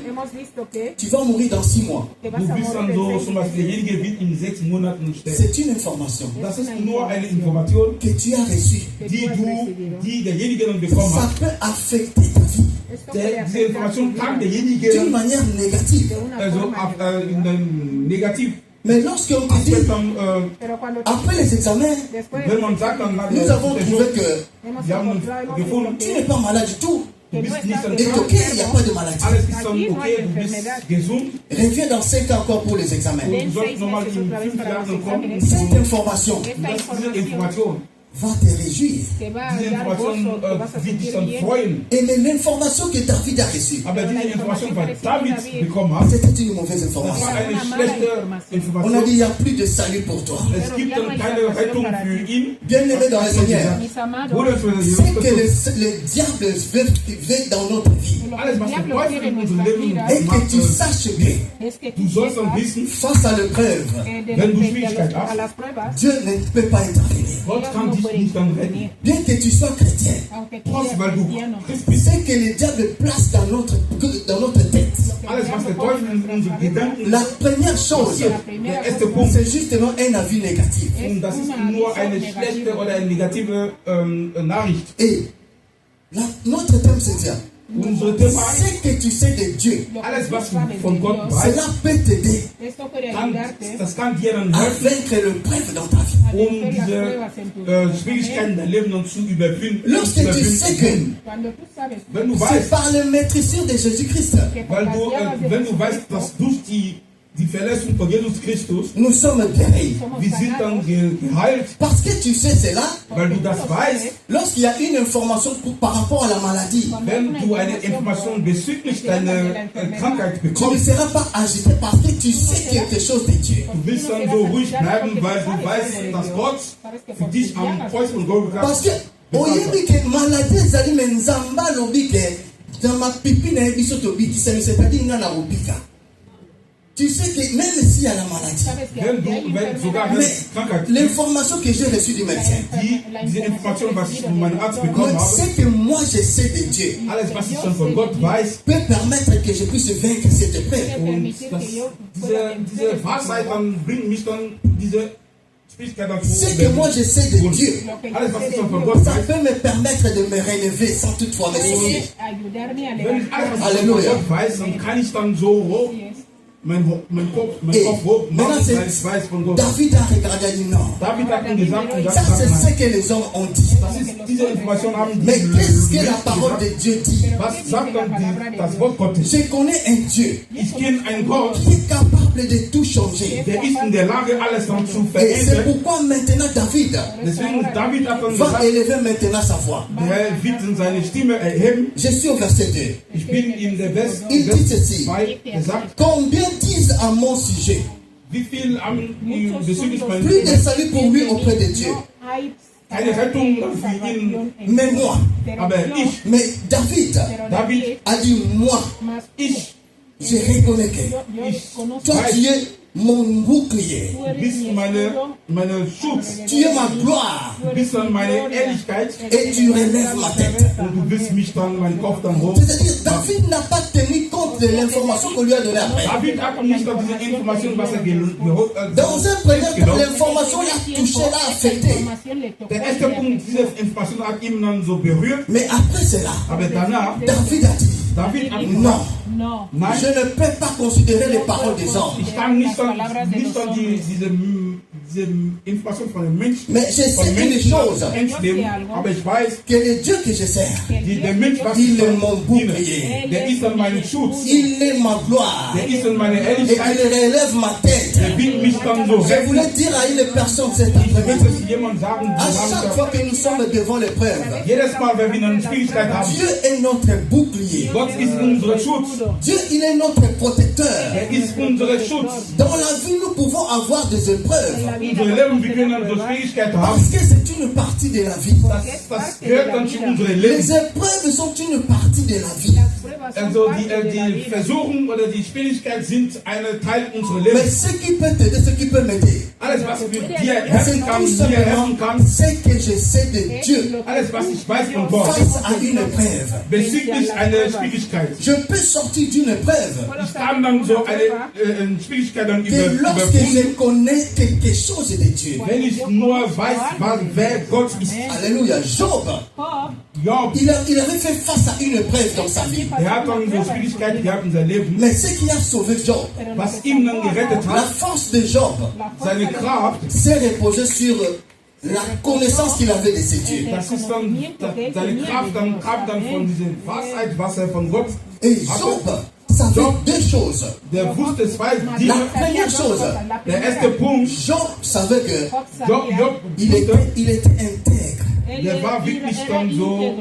Speaker 1: que tu vas mourir dans 6 mois.
Speaker 2: du bist dann so, zum Beispiel, derjenige wird in 6 Monaten sterben.
Speaker 1: C'est une information
Speaker 2: Das ist nur eine Information,
Speaker 1: que tu as reçue.
Speaker 2: die derjenige dann bekommen
Speaker 1: Ça
Speaker 2: hat.
Speaker 1: peut affecter ta vie
Speaker 2: Diese Information kann derjenige
Speaker 1: d'une manière négative.
Speaker 2: also negativ
Speaker 1: Mais lorsqu'on te dit,
Speaker 2: Aspekt dann,
Speaker 1: après les examens,
Speaker 2: wenn man sagt, dann
Speaker 1: nous avons trouvé que
Speaker 2: wir haben gefunden,
Speaker 1: tu n'es pas malade du tout.
Speaker 2: du bist nicht dann
Speaker 1: Et ok, il n'y a pas de maladie.
Speaker 2: alles ist dann okay, du bist gesund.
Speaker 1: Reviens dans 5 ans encore pour les examens.
Speaker 2: Du sollst nochmal in 5 Jahren kommen.
Speaker 1: Cette information
Speaker 2: Und das ist diese Information.
Speaker 1: va te réjouir.
Speaker 2: Diese Information wird dich dann freuen.
Speaker 1: Et mais l'information que David a reçue,
Speaker 2: Aber diese Information, die David bekommen hat,
Speaker 1: c'était une mauvaise
Speaker 2: das
Speaker 1: information.
Speaker 2: war eine schlechte
Speaker 1: On a
Speaker 2: Information.
Speaker 1: dit, il n'y a plus de salut pour toi.
Speaker 2: Es gibt dann keine Rettung für ihn.
Speaker 1: Bien-aimé dans le Seigneur,
Speaker 2: Bruder,
Speaker 1: c'est que le diable veut dans notre vie.
Speaker 2: alles, was der Teufel in unserem Leben
Speaker 1: Et que
Speaker 2: macht,
Speaker 1: tu saches que
Speaker 2: du sollst dann wissen,
Speaker 1: face à l'épreuve,
Speaker 2: wenn du Schwierigkeiten hast,
Speaker 1: Dieu ne peut pas intervenir.
Speaker 2: Gott kann dich nicht dann retten.
Speaker 1: Bien que tu sois chrétien,
Speaker 2: Trotz, weil du Christ bist.
Speaker 1: c'est que le diable place dans notre tête.
Speaker 2: Alles, was der Teufel in unseren Gedanken
Speaker 1: La première chose,
Speaker 2: der erste Punkt,
Speaker 1: c'est justement un avis négatif.
Speaker 2: und das ist nur eine schlechte oder eine negative Nachricht.
Speaker 1: Et notre thème, c'est dire,
Speaker 2: Unsere Thema,
Speaker 1: ce que tu sais de Dieu,
Speaker 2: alles, was du von Gott weißt,
Speaker 1: cela peut t'aider
Speaker 2: das kann dir dann
Speaker 1: à
Speaker 2: helfen,
Speaker 1: vaincre l'épreuve dans ta vie.
Speaker 2: diese Schwierigkeiten der Leben dann zu überwinden.
Speaker 1: Lorsque tu sais que
Speaker 2: Wenn du
Speaker 1: c'est
Speaker 2: weißt,
Speaker 1: par le maîtriseur de Jésus-Christ,
Speaker 2: wenn du weißt, dass durch die Verletzung von Jesus Christus,
Speaker 1: nous sommes guéris.
Speaker 2: wir sind dann geheilt,
Speaker 1: Parce que tu sais cela,
Speaker 2: weil du das weißt,
Speaker 1: lorsqu'il y a une information par rapport à la maladie,
Speaker 2: wenn du eine Information bezüglich deiner Krankheit
Speaker 1: tu ne
Speaker 2: bekommst,
Speaker 1: seras pas agité parce que tu sais quelque chose de Dieu.
Speaker 2: du willst dann so ruhig bleiben, weil du weißt, dass Gott für dich am Kreuz von Golgatha
Speaker 1: Parce que oyebi ke maladie ezali me nzamba alobi ke dans ma pipi na ye biso tobikisa c'est-à-dire nga na kobika. Tu sais que même s'il y a la maladie,
Speaker 2: wenn sogar wenn
Speaker 1: mais
Speaker 2: Krankheit
Speaker 1: l'information que j'ai reçue du médecin,
Speaker 2: diese Information, was ich von meinem Arzt bekommen
Speaker 1: moi,
Speaker 2: habe,
Speaker 1: ce que moi je sais de Dieu
Speaker 2: alles, was ich schon von Gott weiß,
Speaker 1: peut permettre que je puisse vaincre cette épreuve.
Speaker 2: und diese Weisheit dann bringt mich dann diese Schwierigkeit dann
Speaker 1: Ce
Speaker 2: zu
Speaker 1: que moi je sais de
Speaker 2: Und
Speaker 1: Dieu,
Speaker 2: alles, was ich schon von Gott
Speaker 1: ça
Speaker 2: weiß,
Speaker 1: peut me permettre de me relever sans toutefois me soucier.
Speaker 2: wenn ich alles, was ich schon von Gott weiß, dann kann ich dann so hoch mein Kopf hoch machen, weil ich weiß von Gott.
Speaker 1: David a regardé et dit non.
Speaker 2: David hat ihm gesagt, und das
Speaker 1: Ça c'est
Speaker 2: sagt
Speaker 1: ce que les hommes ont dit.
Speaker 2: diese Information haben
Speaker 1: Mais
Speaker 2: die
Speaker 1: qu'est-ce que la
Speaker 2: Menschen
Speaker 1: parole
Speaker 2: gesagt.
Speaker 1: de Dieu dit?
Speaker 2: Was sagt dann das Wort Gottes?
Speaker 1: Je connais un Dieu
Speaker 2: Ich kenne einen Gott,
Speaker 1: qui est capable de tout changer.
Speaker 2: der ist in der Lage, alles dann zu
Speaker 1: Et c'est
Speaker 2: verändern.
Speaker 1: pourquoi maintenant David
Speaker 2: Deswegen David hat dann
Speaker 1: va
Speaker 2: gesagt,
Speaker 1: élever maintenant sa voix.
Speaker 2: der Herr wird seine Stimme erheben.
Speaker 1: Je suis au verset 2.
Speaker 2: Ich bin in der Vers
Speaker 1: Il dit ceci.
Speaker 2: 2 gesagt,
Speaker 1: Combien disent à mon sujet,
Speaker 2: wie viel bezüglich meinem
Speaker 1: plus de salut pour lui auprès de Dieu.
Speaker 2: eine Rettung für ihn,
Speaker 1: Mais moi,
Speaker 2: aber ich,
Speaker 1: mais David
Speaker 2: David,
Speaker 1: a dit moi,
Speaker 2: ich,
Speaker 1: je reconnais que toi tu es mon bouclier,
Speaker 2: du bist meine Schutz,
Speaker 1: tu es ma gloire
Speaker 2: du bist dann meine Ehrlichkeit
Speaker 1: et tu relèves ma tête.
Speaker 2: und du bist mich dann, mein Kopf dann hoch.
Speaker 1: C'est-à-dire, David n'a pas tenu compte de l'information qu'on lui a donnée après.
Speaker 2: David hat nicht dann diese Information, was er geholt hat.
Speaker 1: Dans un premier temps, l'information l'a touché, l'a affecté.
Speaker 2: Der erste Punkt, diese Information hat ihn dann so berührt,
Speaker 1: Mais après cela,
Speaker 2: aber danach,
Speaker 1: David a dit,
Speaker 2: David hat
Speaker 1: non,
Speaker 2: gesagt, nein,
Speaker 1: je ne peux pas considérer les paroles des hommes.
Speaker 2: ich kann nicht dann diese Information von den Menschen,
Speaker 1: Mais je sais
Speaker 2: von
Speaker 1: une
Speaker 2: Menschen
Speaker 1: chose,
Speaker 2: ernst nehmen, aber ich weiß,
Speaker 1: que le Dieu que je sers,
Speaker 2: der Mensch, was
Speaker 1: il
Speaker 2: ich
Speaker 1: est
Speaker 2: dann
Speaker 1: mon
Speaker 2: diene,
Speaker 1: bouclier,
Speaker 2: der ist dann mein Schutz,
Speaker 1: il est ma gloire,
Speaker 2: der ist dann meine
Speaker 1: et
Speaker 2: Ehrlichkeit,
Speaker 1: il relève ma tête.
Speaker 2: der wird mich dann so
Speaker 1: Je
Speaker 2: retten.
Speaker 1: voulais dire à une personne cet
Speaker 2: Ich
Speaker 1: après-midi,
Speaker 2: möchte es jemand sagen,
Speaker 1: à chaque fois que nous sommes devant l'épreuve,
Speaker 2: jedes Mal, wenn wir eine Schwierigkeit haben,
Speaker 1: Dieu est notre bouclier.
Speaker 2: Gott ist unser Schutz,
Speaker 1: Dieu, il est notre protecteur.
Speaker 2: er ist unser Schutz.
Speaker 1: Dans la vie, nous pouvons avoir des épreuves.
Speaker 2: Unser Leben, wir können so Schwierigkeiten haben,
Speaker 1: Parce que c'est une partie de la vie.
Speaker 2: das gehört dann zu unserem
Speaker 1: Les
Speaker 2: Leben.
Speaker 1: épreuves sont une partie de la vie.
Speaker 2: Also die Versuchung oder die Schwierigkeit sind ein Teil unseres
Speaker 1: Mais
Speaker 2: Lebens.
Speaker 1: ce qui peut t'aider, ce qui peut m'aider,
Speaker 2: Alles, was mir dir
Speaker 1: c'est
Speaker 2: helfen kann,
Speaker 1: tout
Speaker 2: dir helfen
Speaker 1: simplement
Speaker 2: kann,
Speaker 1: ce que je sais de Dieu
Speaker 2: alles, was ich weiß von Gott,
Speaker 1: face à une épreuve.
Speaker 2: bezüglich einer Schwierigkeit.
Speaker 1: Je peux sortir d'une épreuve
Speaker 2: Ich kann dann so eine Schwierigkeit dann
Speaker 1: que lorsque
Speaker 2: überwinden,
Speaker 1: je connais quelque chose de Dieu.
Speaker 2: wenn ich nur weiß, wer Gott ist.
Speaker 1: Alléluia. Job,
Speaker 2: Job,
Speaker 1: il avait fait face à une épreuve dans sa vie.
Speaker 2: hat dann so Schwierigkeiten gehabt in seinem Leben.
Speaker 1: Mais ce qui a sauvé Job,
Speaker 2: Was ihm dann gerettet
Speaker 1: la
Speaker 2: hat,
Speaker 1: force de Job,
Speaker 2: seine Kraft,
Speaker 1: s'est reposée sur la connaissance qu'il avait de ses dieux.
Speaker 2: das ist dann seine Kraft dann kam dann von dieser Wahrheit, was er von Gott
Speaker 1: Et
Speaker 2: hatte.
Speaker 1: Job, savait deux choses.
Speaker 2: Der wusste zwei
Speaker 1: La
Speaker 2: Dinge.
Speaker 1: première chose,
Speaker 2: Der erste Punkt,
Speaker 1: Job savait que
Speaker 2: Job
Speaker 1: il
Speaker 2: wusste,
Speaker 1: était intègre.
Speaker 2: der war wirklich dann so,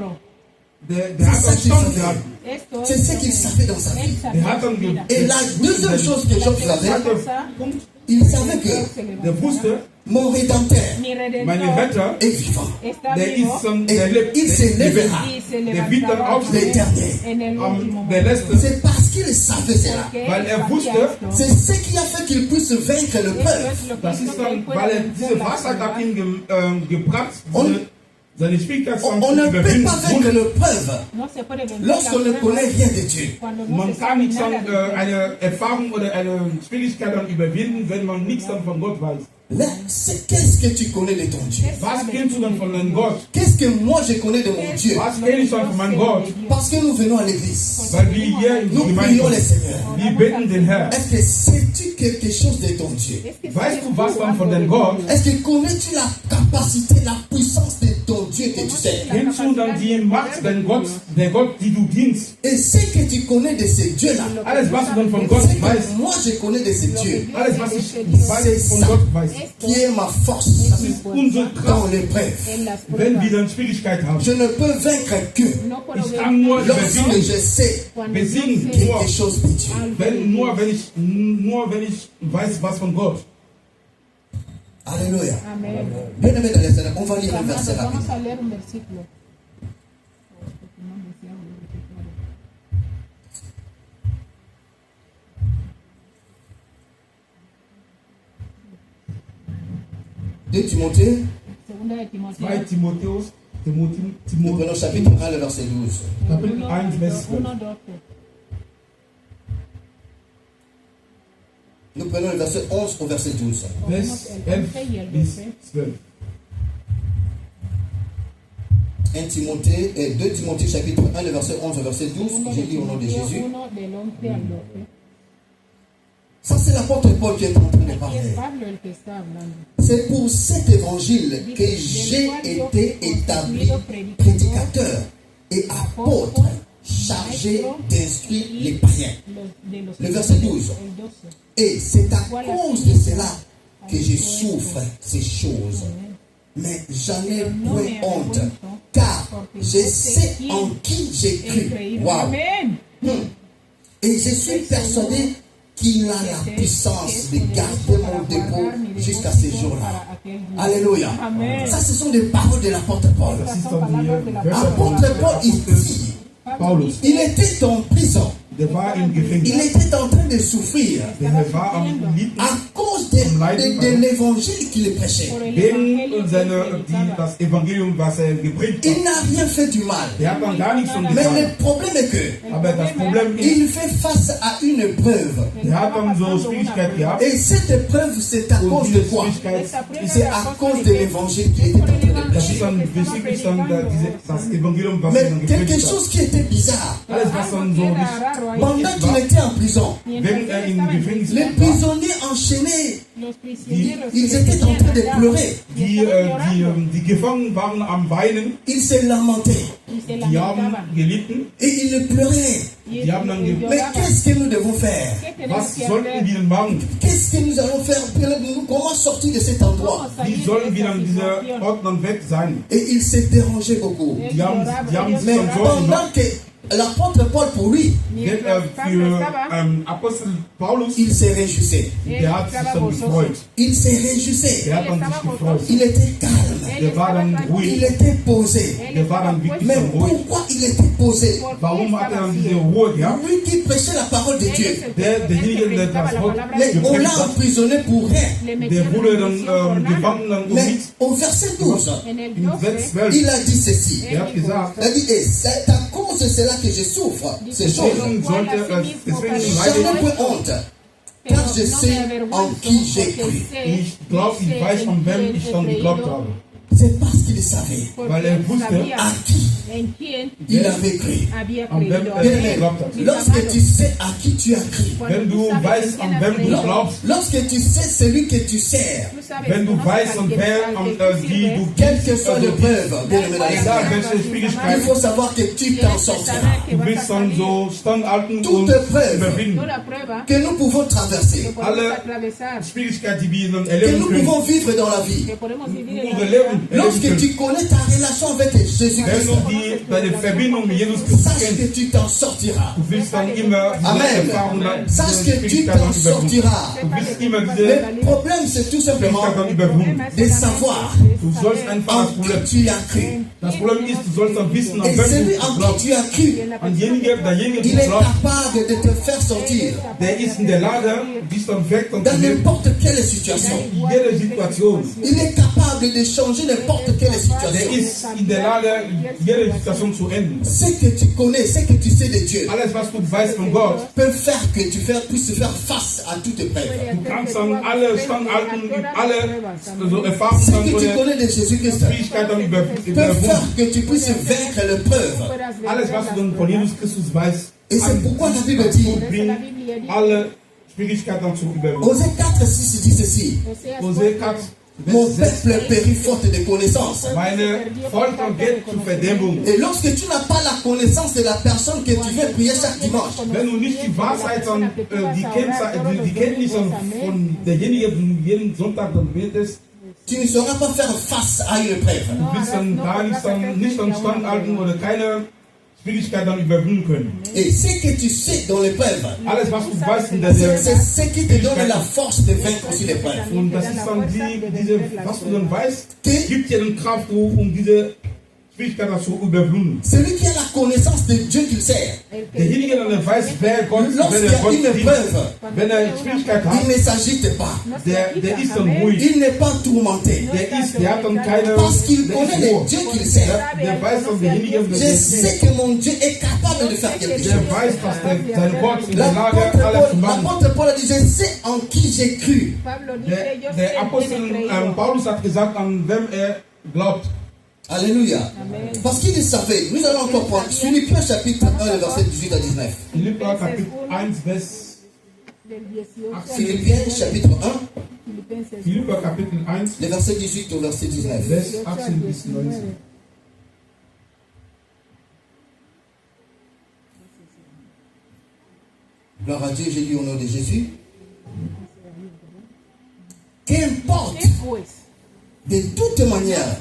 Speaker 2: der
Speaker 1: C'est
Speaker 2: hat
Speaker 1: ça
Speaker 2: einen
Speaker 1: qu'il
Speaker 2: Stand
Speaker 1: savait.
Speaker 2: gehabt.
Speaker 1: C'est ce qu'il savait dans sa vie.
Speaker 2: Der hat dann
Speaker 1: Et la deuxième chose que Job savait, il savait que
Speaker 2: der wusste,
Speaker 1: mon Rédempteur
Speaker 2: meine Retter,
Speaker 1: est vivant.
Speaker 2: der ist dann,
Speaker 1: Et
Speaker 2: der lebt,
Speaker 1: il se lèvera.
Speaker 2: der wird dann aufstehen.
Speaker 1: L'éternel.
Speaker 2: Der letzte,
Speaker 1: C'est parce qu'il savait cela.
Speaker 2: weil wusste,
Speaker 1: C'est ce qui a fait qu'il puisse vaincre le peuple.
Speaker 2: das ist dann, weil diese Wasser hat ihn gebracht, seine Schwierigkeiten
Speaker 1: On ne peut pas vaincre le peuple
Speaker 3: No se puede vencer
Speaker 1: lorsqu'on ne connaît rien de Dieu.
Speaker 3: cuando no
Speaker 2: Man
Speaker 3: se
Speaker 2: kann
Speaker 3: sabe
Speaker 2: nicht dann,
Speaker 3: nada de Dios.
Speaker 2: eine Erfahrung oder eine Schwierigkeit dann überwinden, wenn man nichts dann von Gott weiß.
Speaker 1: Là, qu'est-ce que tu connais de ton Dieu?
Speaker 2: Was kennst du dann von deinem Gott?
Speaker 1: Qu'est-ce que moi je connais de mon Dieu?
Speaker 2: Was kenn ich dann von meinem Gott?
Speaker 1: Parce que nous venons à l'église.
Speaker 2: Weil wir hier in die
Speaker 1: Nous
Speaker 2: Gemeinde
Speaker 1: prions le
Speaker 2: kommen.
Speaker 1: Seigneur.
Speaker 2: Wir beten den Herrn.
Speaker 1: Est-ce que sais-tu quelque chose de ton Dieu?
Speaker 2: Weißt du was dann von deinem Gott?
Speaker 1: Est-ce que connais-tu la capacité, la puissance de ton Dieu que tu sais?
Speaker 2: Kennst du dann die Macht, den Gott, der Gott, die du dienst?
Speaker 1: Et ce que tu connais de ce Dieu-là,
Speaker 2: Alles, was du dann von Gott
Speaker 1: ce que
Speaker 2: weißt,
Speaker 1: moi je connais de ce Dieu,
Speaker 2: alles, was ich weiß, von Gott weiß,
Speaker 1: qui est ma force
Speaker 2: das ist unsere
Speaker 1: dans
Speaker 2: Kraft,
Speaker 1: l'épreuve.
Speaker 3: En las
Speaker 2: wenn
Speaker 3: pruebas
Speaker 2: wir dann Schwierigkeiten haben.
Speaker 1: Je ne peux vaincre que
Speaker 3: no puedo
Speaker 2: Ich kann nur
Speaker 1: lorsque
Speaker 2: überwinden,
Speaker 1: je sais
Speaker 3: cuando
Speaker 2: besiegen,
Speaker 3: no sé
Speaker 2: nur,
Speaker 1: quelque chose de Dieu.
Speaker 2: wenn ich weiß, was von Gott.
Speaker 1: Alléluia.
Speaker 3: Amén.
Speaker 1: Bien aimé dans les Seigneur, on va lire un verset
Speaker 3: Amados, vamos
Speaker 1: rapide.
Speaker 3: a leer un versículo.
Speaker 1: De Timothée,
Speaker 3: Segunda de Timoteo.
Speaker 2: 2 Timotheus,
Speaker 1: nous prenons chapitre 1, le verset 12.
Speaker 2: Kapitel 1, Vers 12.
Speaker 3: 1:12.
Speaker 1: Nous prenons le verset 11 au verset 12.
Speaker 2: Vers 11 bis 12.
Speaker 1: 1 Timothée, 2 Timothée chapitre 1, le verset 11 au verset 12. J'ai lu au nom de
Speaker 3: Timoteo
Speaker 1: Jésus.
Speaker 3: 1 del 11 al 12.
Speaker 1: Ça, c'est l'apôtre Paul qui est en train de
Speaker 3: Aquí es
Speaker 1: parler.
Speaker 3: Pablo el que está hablando.
Speaker 1: C'est pour cet évangile que j'ai été établi prédicateur et apôtre chargé d'instruire les païens. Le verset 12.
Speaker 3: El 12.
Speaker 1: Et c'est à cause de cela que je souffre ces choses. Mais j'en ai point honte, car je sais en qui j'ai
Speaker 3: He
Speaker 1: cru.
Speaker 3: creído.
Speaker 1: Wow.
Speaker 3: Amén.
Speaker 1: Et je suis persuadé qu'il a la puissance de garder mon dépôt jusqu'à ce jour-là. Alléluia.
Speaker 3: Amen.
Speaker 1: Ça, ce sont des paroles de l'apôtre Paul.
Speaker 2: Das ist dann die Wörter
Speaker 1: L'apôtre Paul, il dit,
Speaker 2: Paulus.
Speaker 1: il était en prison.
Speaker 2: Der war im
Speaker 1: Il
Speaker 2: Gefängnis.
Speaker 1: était en train de souffrir
Speaker 2: Der war am Lied
Speaker 1: à cause de l'évangile qu'il prêchait.
Speaker 2: wegen das Evangelium, was gepredigt
Speaker 1: Il
Speaker 2: hat.
Speaker 1: n'a rien fait du mal.
Speaker 2: Der hat dann gar nichts von
Speaker 1: Mais
Speaker 2: gesagt.
Speaker 1: le problème est que
Speaker 2: Aber das Problem ist,
Speaker 1: il fait face à une épreuve.
Speaker 2: der hat dann so Schwierigkeiten gehabt.
Speaker 1: Et cette épreuve, c'est à
Speaker 2: Und
Speaker 1: cause de
Speaker 2: diese
Speaker 1: quoi?
Speaker 2: Schwierigkeit,
Speaker 1: C'est à cause de l'évangile qu'il était en train de
Speaker 2: das
Speaker 1: prêcher.
Speaker 2: ist dann bezüglich dann das Evangelium, was
Speaker 1: Mais
Speaker 2: dann
Speaker 1: quelque
Speaker 2: gepredigt
Speaker 1: chose
Speaker 2: hat.
Speaker 1: qui était bizarre,
Speaker 2: Alles, was dann so nicht,
Speaker 1: pendant qu'il était en prison,
Speaker 2: wenn im Gefängnis
Speaker 1: les
Speaker 2: war,
Speaker 1: prisonniers enchaînés,
Speaker 3: Los prisioneros
Speaker 1: ils étaient en train de pleurer.
Speaker 2: die Gefangenen waren am Weinen,
Speaker 1: Ils se lamentaient
Speaker 3: y se
Speaker 2: die haben
Speaker 3: lamentaban.
Speaker 2: gelitten,
Speaker 1: et ils pleuraient.
Speaker 3: Y
Speaker 2: die haben dann
Speaker 1: Mais qu'est-ce que nous devons faire?
Speaker 3: ¿Qué tenemos
Speaker 2: was
Speaker 3: que
Speaker 2: sollten
Speaker 3: hacer?
Speaker 2: wir denn machen?
Speaker 1: Qu'est-ce que nous allons faire? Comment sortir de cet endroit?
Speaker 2: Wie sollen wir an dieser Ort dann weg sein?
Speaker 1: Et il s'est dérangé beaucoup.
Speaker 2: Die haben sich
Speaker 1: Mais
Speaker 2: dann Sorgen
Speaker 1: pendant
Speaker 2: gemacht.
Speaker 1: que l'apôtre Paul, pour lui,
Speaker 2: Denn für Apostel Paulus,
Speaker 1: il se réjouissait.
Speaker 2: der hat sich dann gefreut.
Speaker 1: Il se réjouissait.
Speaker 2: Der hat dann sich gefreut.
Speaker 1: Il était calme.
Speaker 2: Der war dann
Speaker 1: Il
Speaker 2: ruhig.
Speaker 1: était posé.
Speaker 2: Der war dann wirklich
Speaker 1: Mais
Speaker 2: dann ruhig.
Speaker 1: pourquoi il était posé?
Speaker 2: Warum hat er dann diese Ruhe gehabt?
Speaker 1: Lui qui prêchait la parole de Dieu.
Speaker 2: Derjenige, der das Wort
Speaker 1: Mais on
Speaker 2: gepredigt
Speaker 1: l'a
Speaker 2: hat,
Speaker 1: emprisonné pour rien.
Speaker 2: der wurde dann gefangen dann um
Speaker 1: Mais
Speaker 2: nichts.
Speaker 1: au verset 12,
Speaker 3: En el
Speaker 2: Im
Speaker 3: 12,
Speaker 2: Vers 12,
Speaker 1: il a dit ceci.
Speaker 2: er hat gesagt,
Speaker 1: Il a dit, et c'est à cause de cela que je souffre ces choses.
Speaker 2: deswegen
Speaker 1: J'en ai
Speaker 2: leide
Speaker 1: point honte, car je sais en qui j'ai cru.
Speaker 2: ich glaube, ich weiß, an wem ich dann geglaubt habe.
Speaker 1: C'est parce qu'il savait
Speaker 2: Weil er wusste,
Speaker 1: à qui il avait cru.
Speaker 2: An wem geglaubt hat.
Speaker 1: Lorsque tu sais à qui tu as cru,
Speaker 2: Wenn du weißt, an wem du glaubst,
Speaker 1: lorsque tu sais celui que tu sers,
Speaker 2: wenn du weißt, an wer, die du
Speaker 1: quelle que soit l'épreuve, bien aimé dans le
Speaker 2: egal
Speaker 1: Seigneur,
Speaker 2: welche
Speaker 1: il
Speaker 2: Schwierigkeiten,
Speaker 1: faut savoir que tu t'en sortiras.
Speaker 2: du bist dann so standhalten und
Speaker 1: Toute épreuve
Speaker 2: überwinden.
Speaker 1: que nous pouvons traverser,
Speaker 2: Alle Schwierigkeiten, die wir dann
Speaker 1: que
Speaker 2: erleben
Speaker 1: nous
Speaker 2: können,
Speaker 1: pouvons vivre dans la vie,
Speaker 2: unsere Leben erleben
Speaker 1: lorsque
Speaker 2: können.
Speaker 1: tu connais ta relation avec
Speaker 2: Wenn
Speaker 1: Jésus-Christ,
Speaker 2: du deine Verbindung mit Jesus Christus
Speaker 1: sache
Speaker 2: kennst,
Speaker 1: que tu t'en sortiras.
Speaker 2: du wirst dann immer diese
Speaker 1: Amen.
Speaker 2: Erfahrungen,
Speaker 1: Sache
Speaker 2: diese
Speaker 1: que tu
Speaker 2: Schwierigkeiten
Speaker 1: t'en
Speaker 2: überwinden.
Speaker 1: sortiras.
Speaker 2: Du wirst immer diese
Speaker 1: Le problème, c'est tout simplement
Speaker 2: Schwierigkeiten überwinden.
Speaker 1: de savoir
Speaker 2: Du sollst einfach
Speaker 1: en
Speaker 2: das Problem.
Speaker 1: qui tu as cru.
Speaker 2: Das Problem ist, du sollst dann wissen, an
Speaker 1: Et
Speaker 2: wem
Speaker 1: celui
Speaker 2: du
Speaker 1: en qui
Speaker 2: glaubst.
Speaker 1: tu as cru,
Speaker 2: An derjenige,
Speaker 1: il
Speaker 2: du
Speaker 1: est
Speaker 2: glaubst,
Speaker 1: capable de te faire sortir
Speaker 2: der ist in der Lage, dich dann
Speaker 1: dans
Speaker 2: wegzunehmen.
Speaker 1: n'importe quelle situation.
Speaker 2: In jeder Situation.
Speaker 1: Il est capable de changer n'importe quelle
Speaker 2: Der
Speaker 1: situation.
Speaker 2: ist in der Lage, jede Situation zu ändern.
Speaker 1: Ce que tu connais, ce que tu sais de Dieu,
Speaker 2: Alles, was du weißt von Gott,
Speaker 1: peut faire que tu puisses faire face à toute épreuve.
Speaker 2: du kannst dann alle standhalten, alle so
Speaker 1: Ce
Speaker 2: Erfahrungen
Speaker 1: que tu
Speaker 2: oder
Speaker 1: connais de Jésus-Christ
Speaker 2: Schwierigkeiten
Speaker 1: peut faire
Speaker 2: überwunden.
Speaker 1: que tu puisses vaincre l'épreuve.
Speaker 2: Alles, was du dann von Jesus Christus weißt,
Speaker 1: Et c'est pourquoi la Bible dit,
Speaker 2: bringt alle Schwierigkeiten zu überwinden.
Speaker 1: Osée 4, 6 dit ceci,
Speaker 2: Osee 4,
Speaker 1: mon
Speaker 2: Vers 6.
Speaker 1: peuple périt faute de connaissance.
Speaker 2: Meine Volk geht zur Verderbung.
Speaker 1: Et lorsque tu n'as pas la connaissance de la personne que tu viens prier chaque dimanche,
Speaker 2: Wenn du nicht die Wahrheit, die Kenntnisse von derjenigen, die du jeden Sonntag dann betest,
Speaker 1: tu ne sauras pas faire face à une épreuve.
Speaker 2: du wirst dann da nicht dann standhalten oder keine Schwierigkeiten dann überwinden können.
Speaker 1: Et ce que tu sais dans l'épreuve,
Speaker 2: Alles, was du weißt in der
Speaker 1: c'est ce qui te donne la force de vaincre aussi l'épreuve.
Speaker 2: und das ist dann was du dann weißt, gibt dir dann Kraft, um diese Schwierigkeiten zu überwinden.
Speaker 1: Celui qui a la connaissance de Dieu qu'il sert,
Speaker 2: Derjenige, der weiß, wer Gott
Speaker 1: lorsqu'il y a une
Speaker 2: dient,
Speaker 1: épreuve,
Speaker 2: wenn er Schwierigkeiten
Speaker 1: il
Speaker 2: hat,
Speaker 1: ne s'agite pas.
Speaker 2: der ist dann ruhig.
Speaker 1: Il n'est pas tourmenté.
Speaker 2: Der hat dann keine.
Speaker 1: Parce qu'il connaît le Dieu qu'il sert.
Speaker 2: Der weiß dann derjenige,
Speaker 1: Je sais que mon Dieu est capable de faire quelque chose.
Speaker 2: der weiß, dass sein Gott in der Lage alles zu machen.
Speaker 1: L'apôtre Paul a dit, je sais en qui j'ai cru.
Speaker 2: Der Apostel Paulus hat gesagt, an wem glaubt.
Speaker 1: Alléluia. Parce qu'il le savait. Nous allons encore prendre Philippiens chapitre 1, le verset 18 à 19.
Speaker 2: Philipper Kapitel 1, Vers 18.
Speaker 1: Philippiens chapitre 1,
Speaker 2: Philipper Kapitel 1,
Speaker 1: le verset 18 au verset 19.
Speaker 2: Vers 18 bis 19.
Speaker 1: Gloire à Dieu, j'ai lu au nom de Jésus. Qu'importe, de toute manière,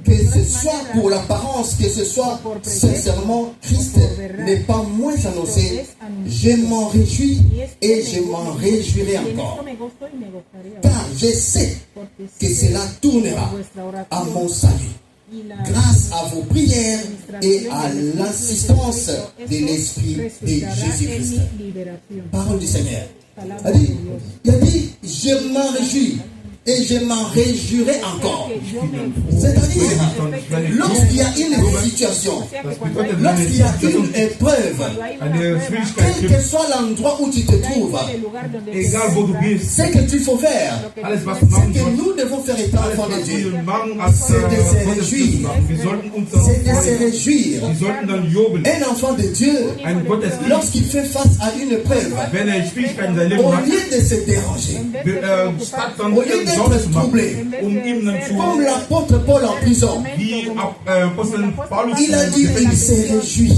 Speaker 1: que ce soit pour l'apparence, que ce soit sincèrement, Christ n'est pas moins annoncé. Je m'en réjouis et je m'en réjouirai encore. Car je sais que cela tournera à mon salut. Grâce à vos prières et à l'assistance de l'Esprit de Jésus-Christ. Parole du Seigneur. Il a dit, je m'en réjouis. Et je m'en réjouirai encore. C'est-à-dire, lorsqu'il y a une situation, lorsqu'il y a une épreuve, quel que soit l'endroit où tu te trouves,
Speaker 2: Egal wo du bist,
Speaker 1: ce que tu faut faire,
Speaker 2: alles was du
Speaker 1: ce
Speaker 2: machen
Speaker 1: que
Speaker 2: sollst,
Speaker 1: nous devons faire étant enfants de Dieu,
Speaker 2: wir machen als
Speaker 1: c'est de se
Speaker 2: Gottes
Speaker 1: réjouir.
Speaker 2: Kind machen. Wir sollten uns darauf
Speaker 1: C'est de se
Speaker 2: freuen.
Speaker 1: réjouir.
Speaker 2: Wir sollten dann jubeln.
Speaker 1: Un enfant de Dieu,
Speaker 2: Ein Gotteskind,
Speaker 1: lorsqu'il fait face à une épreuve,
Speaker 2: wenn Schwierigkeiten in seinem
Speaker 1: au
Speaker 2: Leben hat,
Speaker 1: lieu de se déranger,
Speaker 2: statt dann
Speaker 1: au lieu
Speaker 2: Sorge
Speaker 1: d'être
Speaker 2: zu machen,
Speaker 1: troublé,
Speaker 2: ihm dann
Speaker 1: comme l'apôtre Paul en prison,
Speaker 2: wie Apostel Paulus
Speaker 1: il a dit il se réjouit.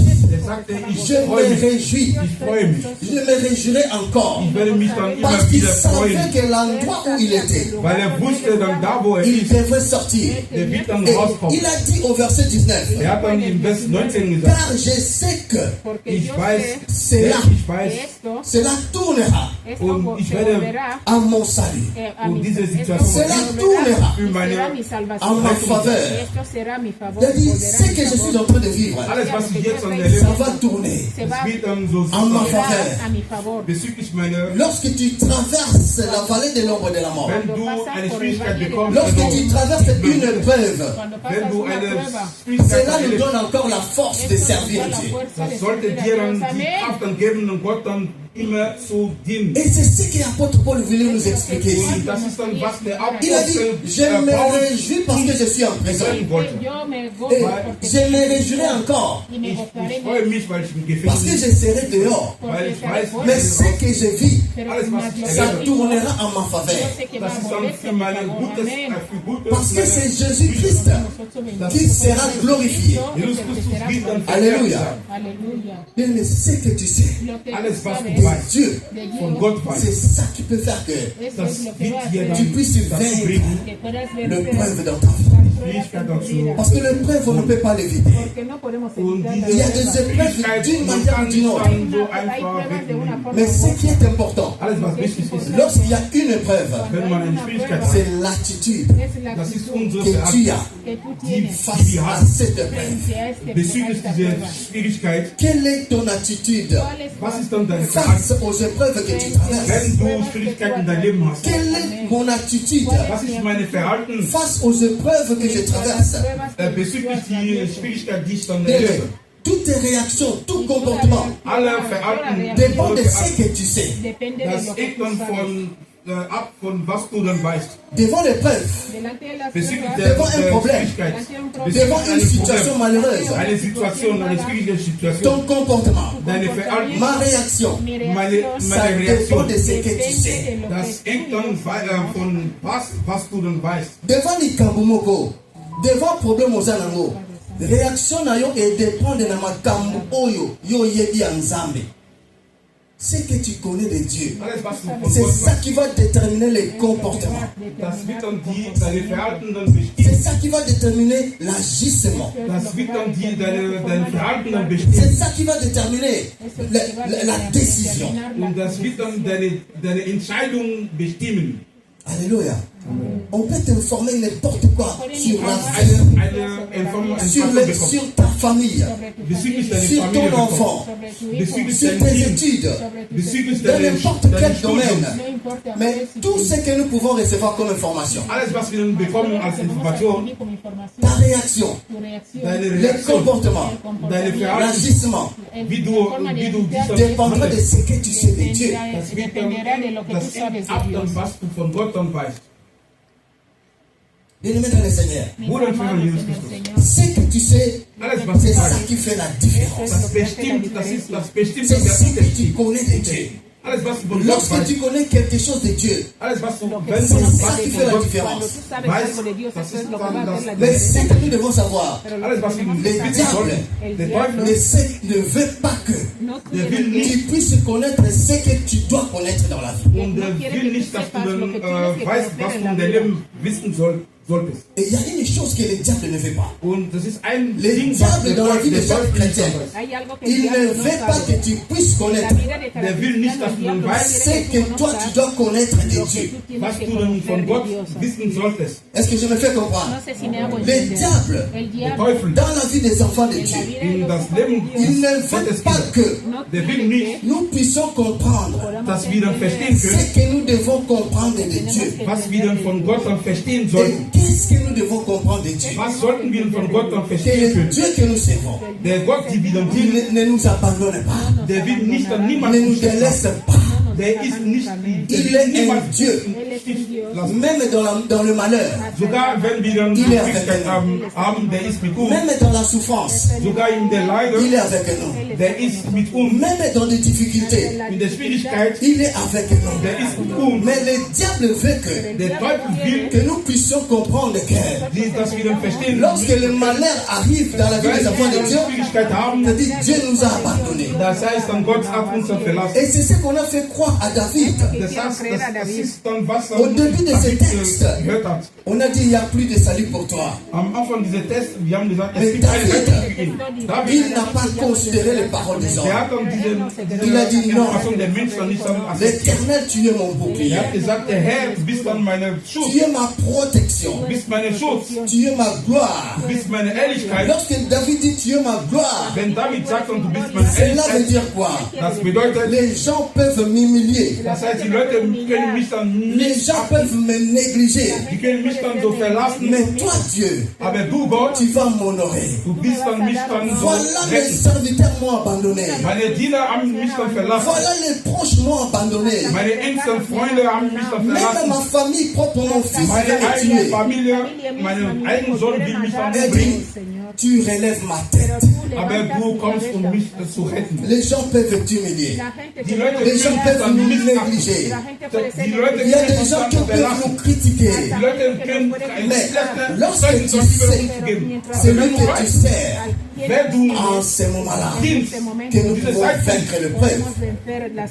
Speaker 2: sagte,
Speaker 1: Je me réjouis.
Speaker 2: ich freue mich.
Speaker 1: Je me réjouirai encore.
Speaker 2: Ich werde mich dann immer
Speaker 1: Parce qu'il
Speaker 2: wieder
Speaker 1: savait
Speaker 2: freuen,
Speaker 1: que l'endroit où il était,
Speaker 2: weil wusste dann da, wo
Speaker 1: il
Speaker 2: ist,
Speaker 1: devait sortir.
Speaker 2: der wird dann
Speaker 1: Et
Speaker 2: rauskommen.
Speaker 1: il a dit au verset 19,
Speaker 2: Er hat dann im Vers 19 gesagt,
Speaker 1: car je sais que
Speaker 2: ich weiß,
Speaker 1: cela tournera
Speaker 2: und ich werde
Speaker 1: à mon salut,
Speaker 2: und diese Situation
Speaker 1: cela tournera
Speaker 2: für meine,
Speaker 1: à ma faveur. Il a dit, ce que je suis en train de vivre,
Speaker 2: alles was ich jetzt an
Speaker 1: ça
Speaker 2: erlebe,
Speaker 1: va tourner
Speaker 2: es wird dann so
Speaker 1: en ma
Speaker 2: sein,
Speaker 1: faveur.
Speaker 2: bezüglich meiner,
Speaker 1: Lorsque tu traverses la vallée de l'ombre de la mort,
Speaker 2: wenn du eine Schwierigkeit bekommst,
Speaker 1: lorsque tu traverses une épreuve,
Speaker 2: wenn du eine
Speaker 1: cela nous
Speaker 2: Schwierigkeit
Speaker 1: donne encore la force de servir Dieu.
Speaker 2: das sollte dir dann die Kraft dann geben und Gott dann immer zu dienen.
Speaker 1: Et c'est ce que l'apôtre Paul voulait nous expliquer ici.
Speaker 2: Und das ist dann, was der
Speaker 1: Il a dit,
Speaker 2: Apostel
Speaker 1: je me
Speaker 2: Paulus
Speaker 1: réjouis parce que je suis en prison.
Speaker 2: sagen wollte.
Speaker 1: Et je me réjouirai encore
Speaker 2: Ich freue mich, weil ich im
Speaker 1: parce que
Speaker 2: Gefängnis
Speaker 1: je serai dehors.
Speaker 2: weil ich weiß,
Speaker 1: Mais ce que je vis,
Speaker 2: alles, was ich
Speaker 1: ça
Speaker 2: erlebe,
Speaker 1: tournera en ma faveur.
Speaker 2: das ist dann für meine Gutes, für Gutes.
Speaker 1: Parce que c'est Jésus-Christ qui sera glorifié.
Speaker 2: Jesus Christus wird dann
Speaker 1: Alléluia.
Speaker 3: Alléluia.
Speaker 1: Mais ce que tu sais
Speaker 2: alles, was du
Speaker 1: de
Speaker 2: weißt,
Speaker 1: Dieu,
Speaker 2: von Gott
Speaker 1: c'est
Speaker 2: weißt,
Speaker 1: ça qui peut faire que
Speaker 2: das wird dir
Speaker 1: tu
Speaker 2: dann
Speaker 1: puisses
Speaker 2: dazu
Speaker 1: vaincre
Speaker 2: bringen,
Speaker 1: l'épreuve dans ta vie.
Speaker 2: Fähigkeit dazu.
Speaker 1: Parce que l'épreuve, on ne peut pas l'éviter.
Speaker 2: Und
Speaker 1: Il y a des épreuves d'une manière ou d'une autre.
Speaker 2: dann so einfach wegnehmen.
Speaker 1: Mais ce qui est important,
Speaker 2: Alles, was wichtig ist,
Speaker 1: lorsqu'il y a une épreuve,
Speaker 2: wenn man eine Schwierigkeit hat,
Speaker 1: c'est l'attitude
Speaker 2: das ist unsere
Speaker 1: que tu as
Speaker 2: die
Speaker 1: face à cette épreuve.
Speaker 2: bezüglich dieser Schwierigkeit.
Speaker 1: Quelle est ton attitude
Speaker 2: Was ist dann deine
Speaker 1: face aux épreuves que tu traverses?
Speaker 2: Wenn du Schwierigkeiten in deinem Leben hast?
Speaker 1: Quelle est mon attitude
Speaker 2: Was ist meine Verhalten
Speaker 1: face aux épreuves que je traverse?
Speaker 2: bezüglich die Schwierigkeit, die ich dann
Speaker 1: Bien,
Speaker 2: erlebe?
Speaker 1: toutes tes réactions, tout comportement
Speaker 2: Alle Verhalten
Speaker 1: dépend de ce que tu sais.
Speaker 2: das hängt dann ab von was du dann weißt.
Speaker 1: Devant l'épreuve,
Speaker 2: Bezüglich
Speaker 1: devant un problème,
Speaker 2: Schwierigkeit,
Speaker 1: devant une situation malheureuse,
Speaker 2: eine Situation, eine schwierige Situation,
Speaker 1: ton comportement,
Speaker 2: deine Verhalten,
Speaker 1: ma réaction, ça
Speaker 2: meine
Speaker 1: dépend
Speaker 2: Reaktion,
Speaker 1: de ce que tu sais.
Speaker 2: das hängt dann von was du dann weißt.
Speaker 1: Devant les kambumoko, devant problème aux anango, réaction na yo et dépend de na makambo oyo yo yebi ya nzambe. Ce que tu connais de Dieu,
Speaker 2: Alles, was du von
Speaker 1: c'est
Speaker 2: Gott
Speaker 1: ça
Speaker 2: weißt,
Speaker 1: qui va déterminer les comportements.
Speaker 2: das wird dann deine Verhalten dann bestimmen.
Speaker 1: C'est ça qui va déterminer l'agissement.
Speaker 2: Das wird dann deine Verhalten dann bestimmen.
Speaker 1: C'est ça qui va déterminer la décision.
Speaker 2: Und das wird dann deine Entscheidung bestimmen.
Speaker 1: Alléluia. On peut t'informer n'importe quoi sur la vie,
Speaker 2: Eine Information bekommen.
Speaker 1: sur ta famille,
Speaker 2: Bezüglich deiner
Speaker 1: sur
Speaker 2: Familie
Speaker 1: ton
Speaker 2: bekommen.
Speaker 1: enfant,
Speaker 2: Bezüglich
Speaker 1: sur
Speaker 2: deinem
Speaker 1: tes
Speaker 2: Kind.
Speaker 1: études,
Speaker 2: Bezüglich
Speaker 1: dans
Speaker 2: deinem
Speaker 1: n'importe quel
Speaker 2: Studium.
Speaker 1: domaine. Mais tout ce que nous pouvons recevoir comme information,
Speaker 2: Alles, was wir dann bekommen als Information,
Speaker 1: ta réaction,
Speaker 2: deine
Speaker 1: les
Speaker 2: Reaktion,
Speaker 1: comportements,
Speaker 2: deine Verhalten,
Speaker 1: l'agissement,
Speaker 2: wie du dich dann
Speaker 1: dépendra de ce que tu sais de Dieu.
Speaker 2: das hängt ab, dann, was du von Gott dann weißt.
Speaker 1: Bien-aimé dans le Seigneur,
Speaker 2: Bruder und Schwester Jesus Christus.
Speaker 1: ce que tu sais,
Speaker 2: Alles, was du
Speaker 1: c'est ça
Speaker 2: weißt,
Speaker 1: qui fait la différence.
Speaker 2: das bestimmt
Speaker 1: C'est
Speaker 2: der
Speaker 1: ce que tu
Speaker 2: Unterschied.
Speaker 1: connais de Dieu.
Speaker 2: Alles, was du von Gott
Speaker 1: Lorsque
Speaker 2: weißt,
Speaker 1: tu connais quelque chose de Dieu,
Speaker 2: alles, was du,
Speaker 1: c'est
Speaker 2: wenn du
Speaker 1: ça
Speaker 2: was
Speaker 1: qui
Speaker 2: von
Speaker 1: fait la
Speaker 2: Gott
Speaker 1: différence.
Speaker 2: weißt, das ist dann das.
Speaker 1: Mais ce que nous devons savoir,
Speaker 2: Alles, was wir
Speaker 1: le diable
Speaker 2: der Teufel,
Speaker 1: ne veut pas que
Speaker 2: der will nicht,
Speaker 1: tu puisses connaître ce que tu dois connaître dans la vie.
Speaker 2: und der will nicht, dass du dann weißt, was du in deinem Leben wissen solltest.
Speaker 1: Et il y a une chose que le diable ne veut pas.
Speaker 2: Und das ist ein
Speaker 1: Le
Speaker 2: Ding, was
Speaker 1: diable
Speaker 2: der
Speaker 1: dans la vie de
Speaker 2: Teufel
Speaker 1: chaque
Speaker 2: nicht
Speaker 1: chrétien,
Speaker 2: weiß.
Speaker 1: il ne veut pas que tu puisses connaître
Speaker 2: Der will nicht, dass du dann weißt,
Speaker 1: ce que toi tu dois connaître de Dieu.
Speaker 2: was du dann von Gott wissen solltest.
Speaker 1: Est-ce que je me fais comprendre? Le diable,
Speaker 2: Der Teufel,
Speaker 1: dans la vie des enfants de Dieu,
Speaker 2: in das Leben
Speaker 1: il ne
Speaker 2: Gottes
Speaker 1: veut pas
Speaker 2: Kinder,
Speaker 1: que
Speaker 2: der will nicht,
Speaker 1: nous puissions comprendre
Speaker 2: dass wir dann verstehen
Speaker 1: ce
Speaker 2: können,
Speaker 1: que nous devons comprendre de Dieu.
Speaker 2: was wir dann von Gott dann verstehen
Speaker 1: Et
Speaker 2: sollten.
Speaker 1: qu'est-ce que nous devons comprendre de Dieu?
Speaker 2: Was sollten wir von Gott dann
Speaker 1: Que
Speaker 2: verstehen
Speaker 1: le
Speaker 2: können?
Speaker 1: Dieu que nous servons,
Speaker 2: Der Gott, die wir dann
Speaker 1: il
Speaker 2: dienen,
Speaker 1: ne nous abandonne pas,
Speaker 2: der will nicht dann
Speaker 1: ne
Speaker 2: niemand
Speaker 1: nous
Speaker 2: stehen
Speaker 1: délaisse
Speaker 2: lassen.
Speaker 1: pas.
Speaker 2: Der ist nicht,
Speaker 1: Il est un
Speaker 2: niemand
Speaker 1: Dieu,
Speaker 2: lassen.
Speaker 1: même dans le malheur,
Speaker 2: Sogar wenn wir dann
Speaker 1: Il est
Speaker 2: Schwierigkeit haben, der ist mit uns.
Speaker 1: même dans la souffrance,
Speaker 2: Sogar in der
Speaker 1: il
Speaker 2: Leiden,
Speaker 1: est avec nous.
Speaker 2: der ist mit uns.
Speaker 1: Même dans les difficultés,
Speaker 2: In der Schwierigkeit,
Speaker 1: il est avec nous.
Speaker 2: der ist mit uns.
Speaker 1: Mais le diable veut que,
Speaker 2: Der Teufel will,
Speaker 1: que nous puissions comprendre que
Speaker 2: dass wir dann verstehen,
Speaker 1: lorsque le malheur arrive dans la vie des enfants de
Speaker 2: wenn
Speaker 1: Dieu,
Speaker 2: wir Schwierigkeit haben,
Speaker 1: c'est-à-dire Dieu nous a abandonnés.
Speaker 2: das heißt dann Gott hat uns dann verlassen.
Speaker 1: Et c'est ce qu'on a fait croire à David.
Speaker 2: Das heißt, das ist dann was
Speaker 1: Au début de ce
Speaker 2: David
Speaker 1: texte,
Speaker 2: gehört hat.
Speaker 1: on a dit il n'y a plus de salut pour toi.
Speaker 2: Am Anfang dieser Test, wir haben gesagt, es
Speaker 1: Mais
Speaker 2: gibt keine
Speaker 1: David,
Speaker 2: Rettung für ihn.
Speaker 1: Il
Speaker 2: David,
Speaker 1: n'a pas considéré les paroles des
Speaker 2: der
Speaker 1: hommes.
Speaker 2: hat dann diese
Speaker 1: Il a dit non.
Speaker 2: Information der Menschen dann nicht dann akzeptiert.
Speaker 1: L'éternel, tu es mon
Speaker 2: Er
Speaker 1: bouclier.
Speaker 2: hat gesagt, der Herr, du bist dann meine Schutz,
Speaker 1: Tu es ma protection.
Speaker 2: du bist meine Schutz,
Speaker 1: Tu es ma gloire.
Speaker 2: du bist meine Ehrlichkeit.
Speaker 1: Lorsque David dit tu es ma gloire,
Speaker 2: Wenn David sagt, und du bist meine
Speaker 1: cela veut
Speaker 2: Ehrlichkeit,
Speaker 1: dire quoi?
Speaker 2: das bedeutet,
Speaker 1: Les gens peuvent m'humilier.
Speaker 2: Das heißt, die Leute können mich dann
Speaker 1: Les
Speaker 2: nicht
Speaker 1: gens peuvent me négliger.
Speaker 2: Die können mich dann so verlassen.
Speaker 1: Mais toi, Dieu,
Speaker 2: Aber du, Gott,
Speaker 1: tu vas m'honorer.
Speaker 2: du bist dann mich dann so
Speaker 1: Voilà mes
Speaker 2: retten.
Speaker 1: serviteurs m'ont abandonné.
Speaker 2: Meine Diener haben mich dann verlassen.
Speaker 1: Voilà les proches m'ont abandonné.
Speaker 2: Meine engsten Freunde haben mich dann
Speaker 1: Même
Speaker 2: verlassen.
Speaker 1: ma famille, propre mon fils,
Speaker 2: Meine
Speaker 1: est
Speaker 2: eigene
Speaker 1: tué.
Speaker 2: Familie, meinen eigenen Sohn will mich dann umbringen.
Speaker 1: Tu relèves ma tête.
Speaker 2: Aber du kommst, um mich zu retten.
Speaker 1: Les gens peuvent t'humilier.
Speaker 2: Die Leute
Speaker 1: Les gens
Speaker 2: können mich
Speaker 1: peuvent
Speaker 2: dann
Speaker 1: nous
Speaker 2: nicht
Speaker 1: négliger.
Speaker 2: Die Leute
Speaker 1: Il y a
Speaker 2: können
Speaker 1: des
Speaker 2: uns
Speaker 1: gens
Speaker 2: dann
Speaker 1: qui peuvent
Speaker 2: verlassen.
Speaker 1: nous critiquer.
Speaker 2: Die Leute können
Speaker 1: Mais
Speaker 2: schlechte
Speaker 1: lorsque
Speaker 2: Zeiten
Speaker 1: tu
Speaker 2: über
Speaker 1: sais,
Speaker 2: uns geben.
Speaker 1: celui
Speaker 2: Wenn du
Speaker 1: que tu
Speaker 2: weißt,
Speaker 1: sers,
Speaker 2: wer du
Speaker 1: en ce moment-là,
Speaker 2: dienst,
Speaker 1: que nous pouvons vaincre l'épreuve.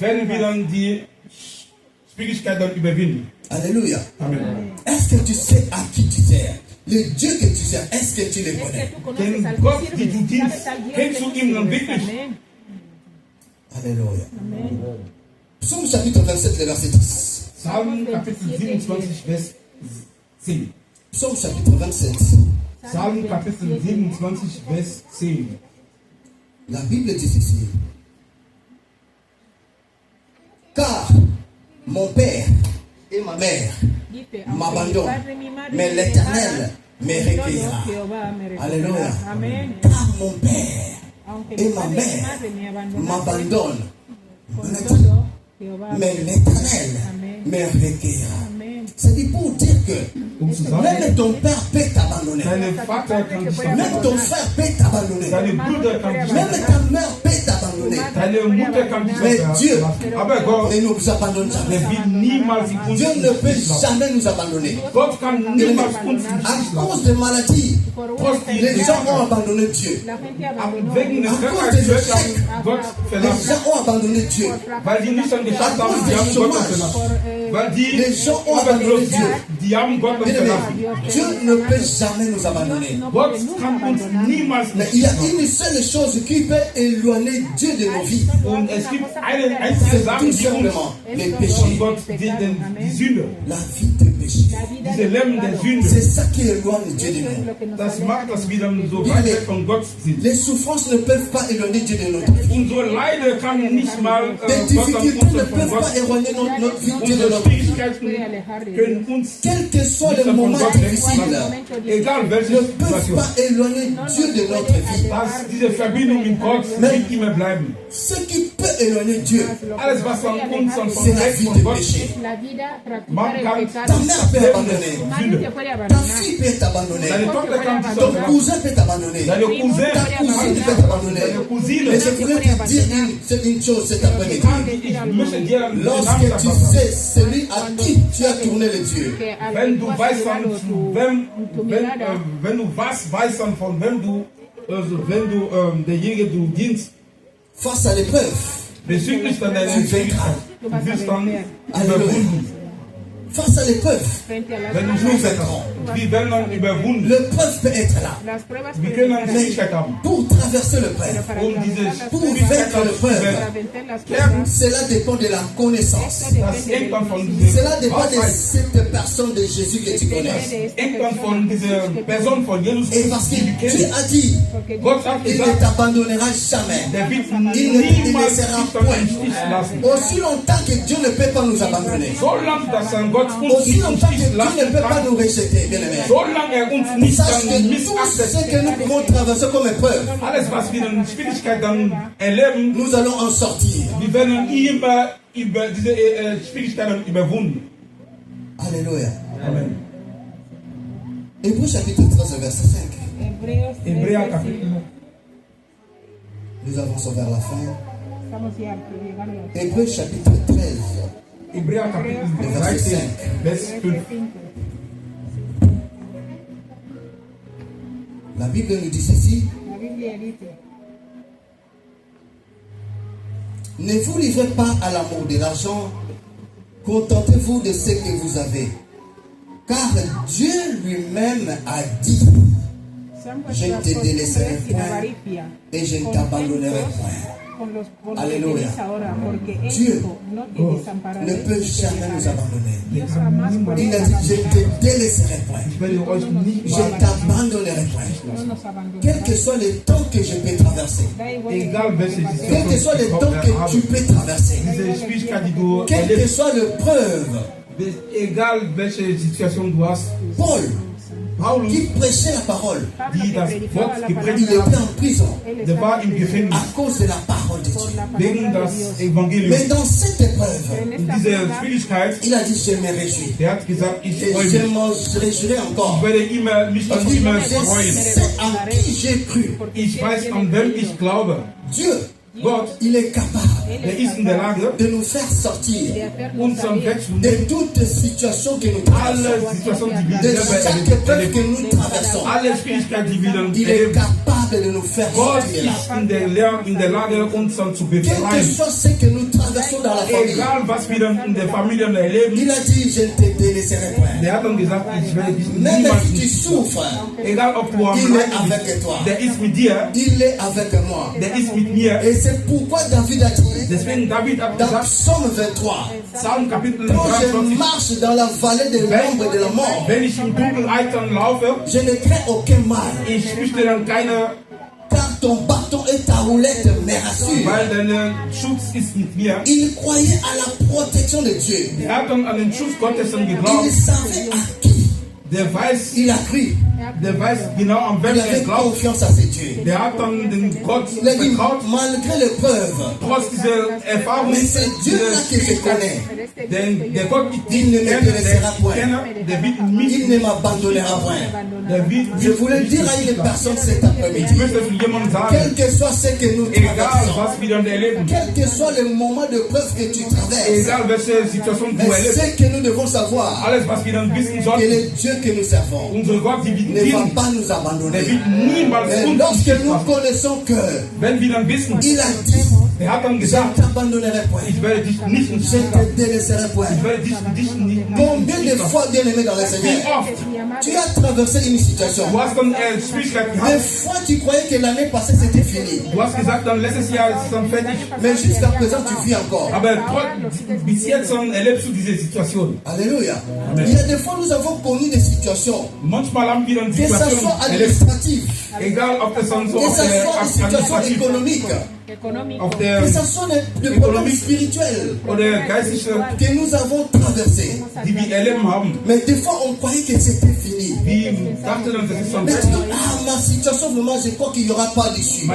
Speaker 2: wenn wir dann die Schwierigkeit dann überwinden.
Speaker 1: Alléluia.
Speaker 2: Amen.
Speaker 1: Est-ce que tu sais à qui tu sers? Le Dieu que tu sers, est-ce que tu le connais?
Speaker 2: Den Gott, die du dienst, kennst du ihn dann wirklich?
Speaker 1: Alléluia. Psaume chapitre 27, le verset 10.
Speaker 2: Psalm Kapitel 27, Vers 10.
Speaker 1: Psaume chapitre 27.
Speaker 2: Psalm Kapitel 27, Vers 10.
Speaker 1: La Bible dit ceci. Car mon père et ma mère m'abandonnent, mais l'Éternel me recueillera. Alléluia. Car mon père et ma mère m'abandonnent, mais l'Éternel me recueillera. C'est pour dire que même ton père peut t'abandonner.
Speaker 2: Deine Vater kann dich dann
Speaker 1: Même ton frère peut t'abandonner.
Speaker 2: Deine Brüder kann dich
Speaker 1: Même
Speaker 2: dann
Speaker 1: ta mère peut t'abandonner.
Speaker 2: Deine Mutter kann dich
Speaker 1: Mais
Speaker 2: dann
Speaker 1: Dieu
Speaker 2: verlassen. Aber Gott,
Speaker 1: ne nous abandonne
Speaker 2: der
Speaker 1: jamais.
Speaker 2: wird niemals uns
Speaker 1: Dieu ne peut
Speaker 2: lassen.
Speaker 1: jamais nous abandonner.
Speaker 2: Gott kann niemals uns
Speaker 1: À cause
Speaker 2: lassen.
Speaker 1: des maladies,
Speaker 2: Trotz
Speaker 1: les gens ont abandonné Dieu.
Speaker 2: Wegen des Krankheits wird auch Gott
Speaker 1: Les
Speaker 2: verlassen.
Speaker 1: gens ont abandonné Dieu.
Speaker 2: Weil die nicht an geschafft haben, die haben Gott dann verlassen. Weil die
Speaker 1: Les gens ont
Speaker 2: aber
Speaker 1: abandonné Dieu.
Speaker 2: die haben Gott dann
Speaker 1: Bien aimé,
Speaker 2: verlassen.
Speaker 1: Dieu ne peut jamais nous abandonner.
Speaker 2: Gott kann uns niemals
Speaker 1: Mais il y a une seule chose qui peut éloigner Dieu de nos vies.
Speaker 2: Und es gibt eine einzige Sache,
Speaker 1: Tout
Speaker 2: die uns
Speaker 1: simplement les
Speaker 2: von
Speaker 1: péchés.
Speaker 2: Gott, die Sünde,
Speaker 1: La vie de péché.
Speaker 2: diese Leben der Sünde,
Speaker 1: C'est ça qui éloigne Dieu de nous.
Speaker 2: das macht, dass wir dann so weit weg von Gott sind.
Speaker 1: Les souffrances ne peuvent pas éloigner Dieu de notre vie.
Speaker 2: Unsere Leide kann nicht mal
Speaker 1: Les
Speaker 2: Gott dann
Speaker 1: difficultés ne
Speaker 2: uns von
Speaker 1: peuvent
Speaker 2: Gott.
Speaker 1: pas éloigner notre vie Dieu de
Speaker 2: Unsere
Speaker 1: notre vie.
Speaker 2: Schwierigkeiten können uns
Speaker 1: Quels que soient
Speaker 2: nicht
Speaker 1: les
Speaker 2: von
Speaker 1: moments
Speaker 2: Gott
Speaker 1: difficiles,
Speaker 2: weglassen. Egal welche
Speaker 1: ne peuvent
Speaker 2: Situation.
Speaker 1: pas éloigner Dieu de notre vie.
Speaker 2: Dass diese Verbindung mit Gott wird immer bleiben.
Speaker 1: Ce qui peut éloigner Dieu,
Speaker 2: Alles, was von uns dann
Speaker 1: c'est
Speaker 2: von
Speaker 1: la
Speaker 2: weg
Speaker 1: vie
Speaker 2: von
Speaker 1: de
Speaker 2: Gott
Speaker 1: péché.
Speaker 2: man kann
Speaker 1: Ta mère peut t'abandonner.
Speaker 2: Sünde.
Speaker 1: Ta fille peut t'abandonner.
Speaker 2: Deine Tochter kann dich
Speaker 1: Ton
Speaker 2: dann verlassen.
Speaker 1: cousin peut t'abandonner.
Speaker 2: Deine Cousine
Speaker 1: Ta cousine peut t'abandonner.
Speaker 2: Deine Cousine.
Speaker 1: Mais je voulais te dire une chose cet après-midi.
Speaker 2: Ich möchte dir einen
Speaker 1: Lorsque
Speaker 2: Namen
Speaker 1: tu
Speaker 2: sagen.
Speaker 1: sais celui à qui tu as tourné les yeux,
Speaker 2: Wenn du weißt dann, wenn du was weißt dann von wem du, also wenn du derjenige du dienst,
Speaker 1: face à l'épreuve,
Speaker 2: bezüglich dann deiner Schwierigkeit, du wirst dann überwunden.
Speaker 1: face à l'épreuve,
Speaker 2: Wenn du Schwierigkeit hast, wir werden dann überwunden.
Speaker 1: l'épreuve peut être là.
Speaker 2: Wir können eine Schwierigkeit haben.
Speaker 1: Pour traverser l'épreuve,
Speaker 2: Diese
Speaker 1: pour
Speaker 2: Schwierigkeit
Speaker 1: vaincre l'épreuve,
Speaker 2: klären,
Speaker 1: cela dépend de la connaissance.
Speaker 2: das hängt dann von dieser
Speaker 1: Cela dépend de
Speaker 2: Wahrheit,
Speaker 1: cette personne de Jésus que tu connais.
Speaker 2: hängt dann von dieser Person von Jesus,
Speaker 1: Et parce que
Speaker 2: die du
Speaker 1: Dieu
Speaker 2: kennst.
Speaker 1: a dit,
Speaker 2: Gott hat
Speaker 1: il ne
Speaker 2: gesagt,
Speaker 1: t'abandonnera jamais.
Speaker 2: der wird
Speaker 1: Il ne te
Speaker 2: niemals
Speaker 1: laissera
Speaker 2: dich dann im
Speaker 1: point.
Speaker 2: Stich lassen.
Speaker 1: Aussi longtemps que Dieu ne peut pas nous abandonner.
Speaker 2: Solange dass ein Gott uns
Speaker 1: Aussi
Speaker 2: nicht im
Speaker 1: longtemps que
Speaker 2: Stich
Speaker 1: Dieu ne
Speaker 2: lassen
Speaker 1: peut pas
Speaker 2: kann,
Speaker 1: nous rejeter, bien aimé.
Speaker 2: solange er uns nicht
Speaker 1: Sache
Speaker 2: dann
Speaker 1: que tout
Speaker 2: missachtet,
Speaker 1: ce que nous pouvons traverser comme épreuve,
Speaker 2: alles was wir in Schwierigkeit dann erleben,
Speaker 1: nous allons en sortir.
Speaker 2: wir werden immer über diese Schwierigkeiten überwunden.
Speaker 1: Alléluia.
Speaker 2: Amen.
Speaker 1: Hébreux chapitre 13, verset 5.
Speaker 2: Hebräer Kapitel,
Speaker 1: Nous avançons vers la fin. Hébreux chapitre 13,
Speaker 2: Hebräer Kapitel 13, Vers 5.
Speaker 1: la Bible nous dit ceci. Ne vous livrez pas à l'amour de l'argent, contentez-vous de ce que vous avez. Car Dieu lui-même a dit, je ne te délaisserai point et je ne t'abandonnerai point. Alléluia. Dieu ne peut jamais nous abandonner. Il a dit, je ne te délaisserai point. Je t'abandonnerai point. Quel que soit le temps que je peux traverser. Quel que soit le temps que tu peux traverser. Quelle que soit l'épreuve. Paul, qui prêchait la parole, il était en prison à cause de la parole de Dieu. Mais dans cette épreuve, il a dit, je me réjouis. Et je m'en réjouirai encore. Je sais en qui j'ai cru. Dieu, il est capable de nous faire sortir de toutes les situations que nous traversons, de chaque épreuve que nous traversons. Il est capable de nous faire sortir là. Quel que soit ce que nous traversons dans la famille, il a dit, je ne te délaisserai point. Même si tu souffres, il est avec toi. Il est avec moi. Et c'est pourquoi David a dit dans Psaume 23, quand je marche dans la vallée de l'ombre de la mort, je ne crains aucun mal. Car ton bâton et ta roulette me rassurent. Il croyait à la protection de Dieu. Il savait à qui il a cru. Il avait confiance à ses dieux. Il a dit, malgré l'épreuve, mais c'est Dieu-là que je connais. Il ne me délaissera point. Il ne m'abandonnera point. Je voulais dire à une personne cet après-midi, quel que soit ce que nous traversons, quel que soit le moment de preuve que tu traverses, mais ce que nous devons savoir, que le Dieu que nous servons ne va pas nous abandonner. Et lorsque nous connaissons que il a dit, je ne t'abandonnerai point, je ne te délaisserai point. Combien de fois, bien aimé dans le Seigneur, tu as traversé une situation, des fois tu croyais que l'année passée c'était fini, mais jusqu'à présent tu vis encore. Alléluia. Il y a des fois nous avons connu des situations, que ça soit administratif, que ça soit des situations économiques, que ce soit des problèmes spirituels que nous avons traversés. Mais des fois on croyait que c'était fini. Mais ma situation vraiment, je crois qu'il n'y aura pas d'issue.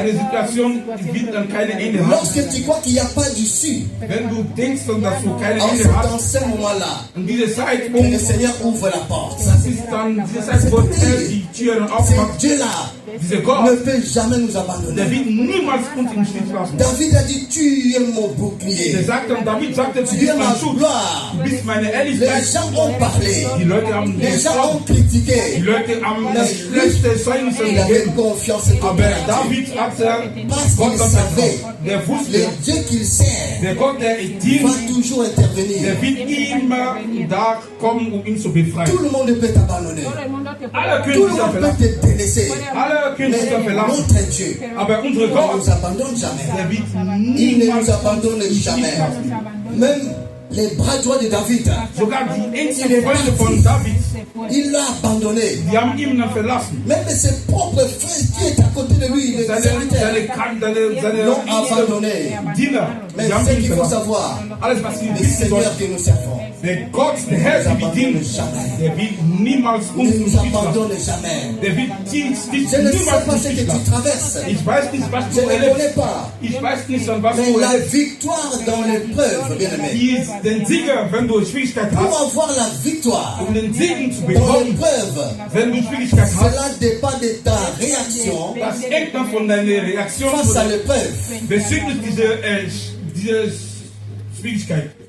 Speaker 1: Lorsque tu crois qu'il n'y a pas d'issue, dans ce moment-là, que le Seigneur ouvre la porte. C'est Dieu-là ne peut jamais nous abandonner. David a dit, tu es mon bouclier, tu es ma gloire. Les gens ont parlé, les gens ont critiqué, il avait confiance en David parce qu'il savait le Dieu qu'il sert va toujours intervenir. Tout le monde peut t'abandonner, tout le monde peut te délaisser, mais notre Dieu ne nous abandonne jamais. Il ne nous abandonne jamais. Même les bras droits de David, il l'a abandonné. Même ses propres frères qui étaient à côté de lui, les serviteurs, l'ont abandonné. Mais ce qu'il faut savoir, le Seigneur que nous servons ne nous abandonne jamais. Je ne sais pas ce que tu traverses, je ne connais pas, mais la victoire dans l'épreuve, bien aimé, pour avoir la victoire dans l'épreuve, cela dépend de ta réaction face à l'épreuve.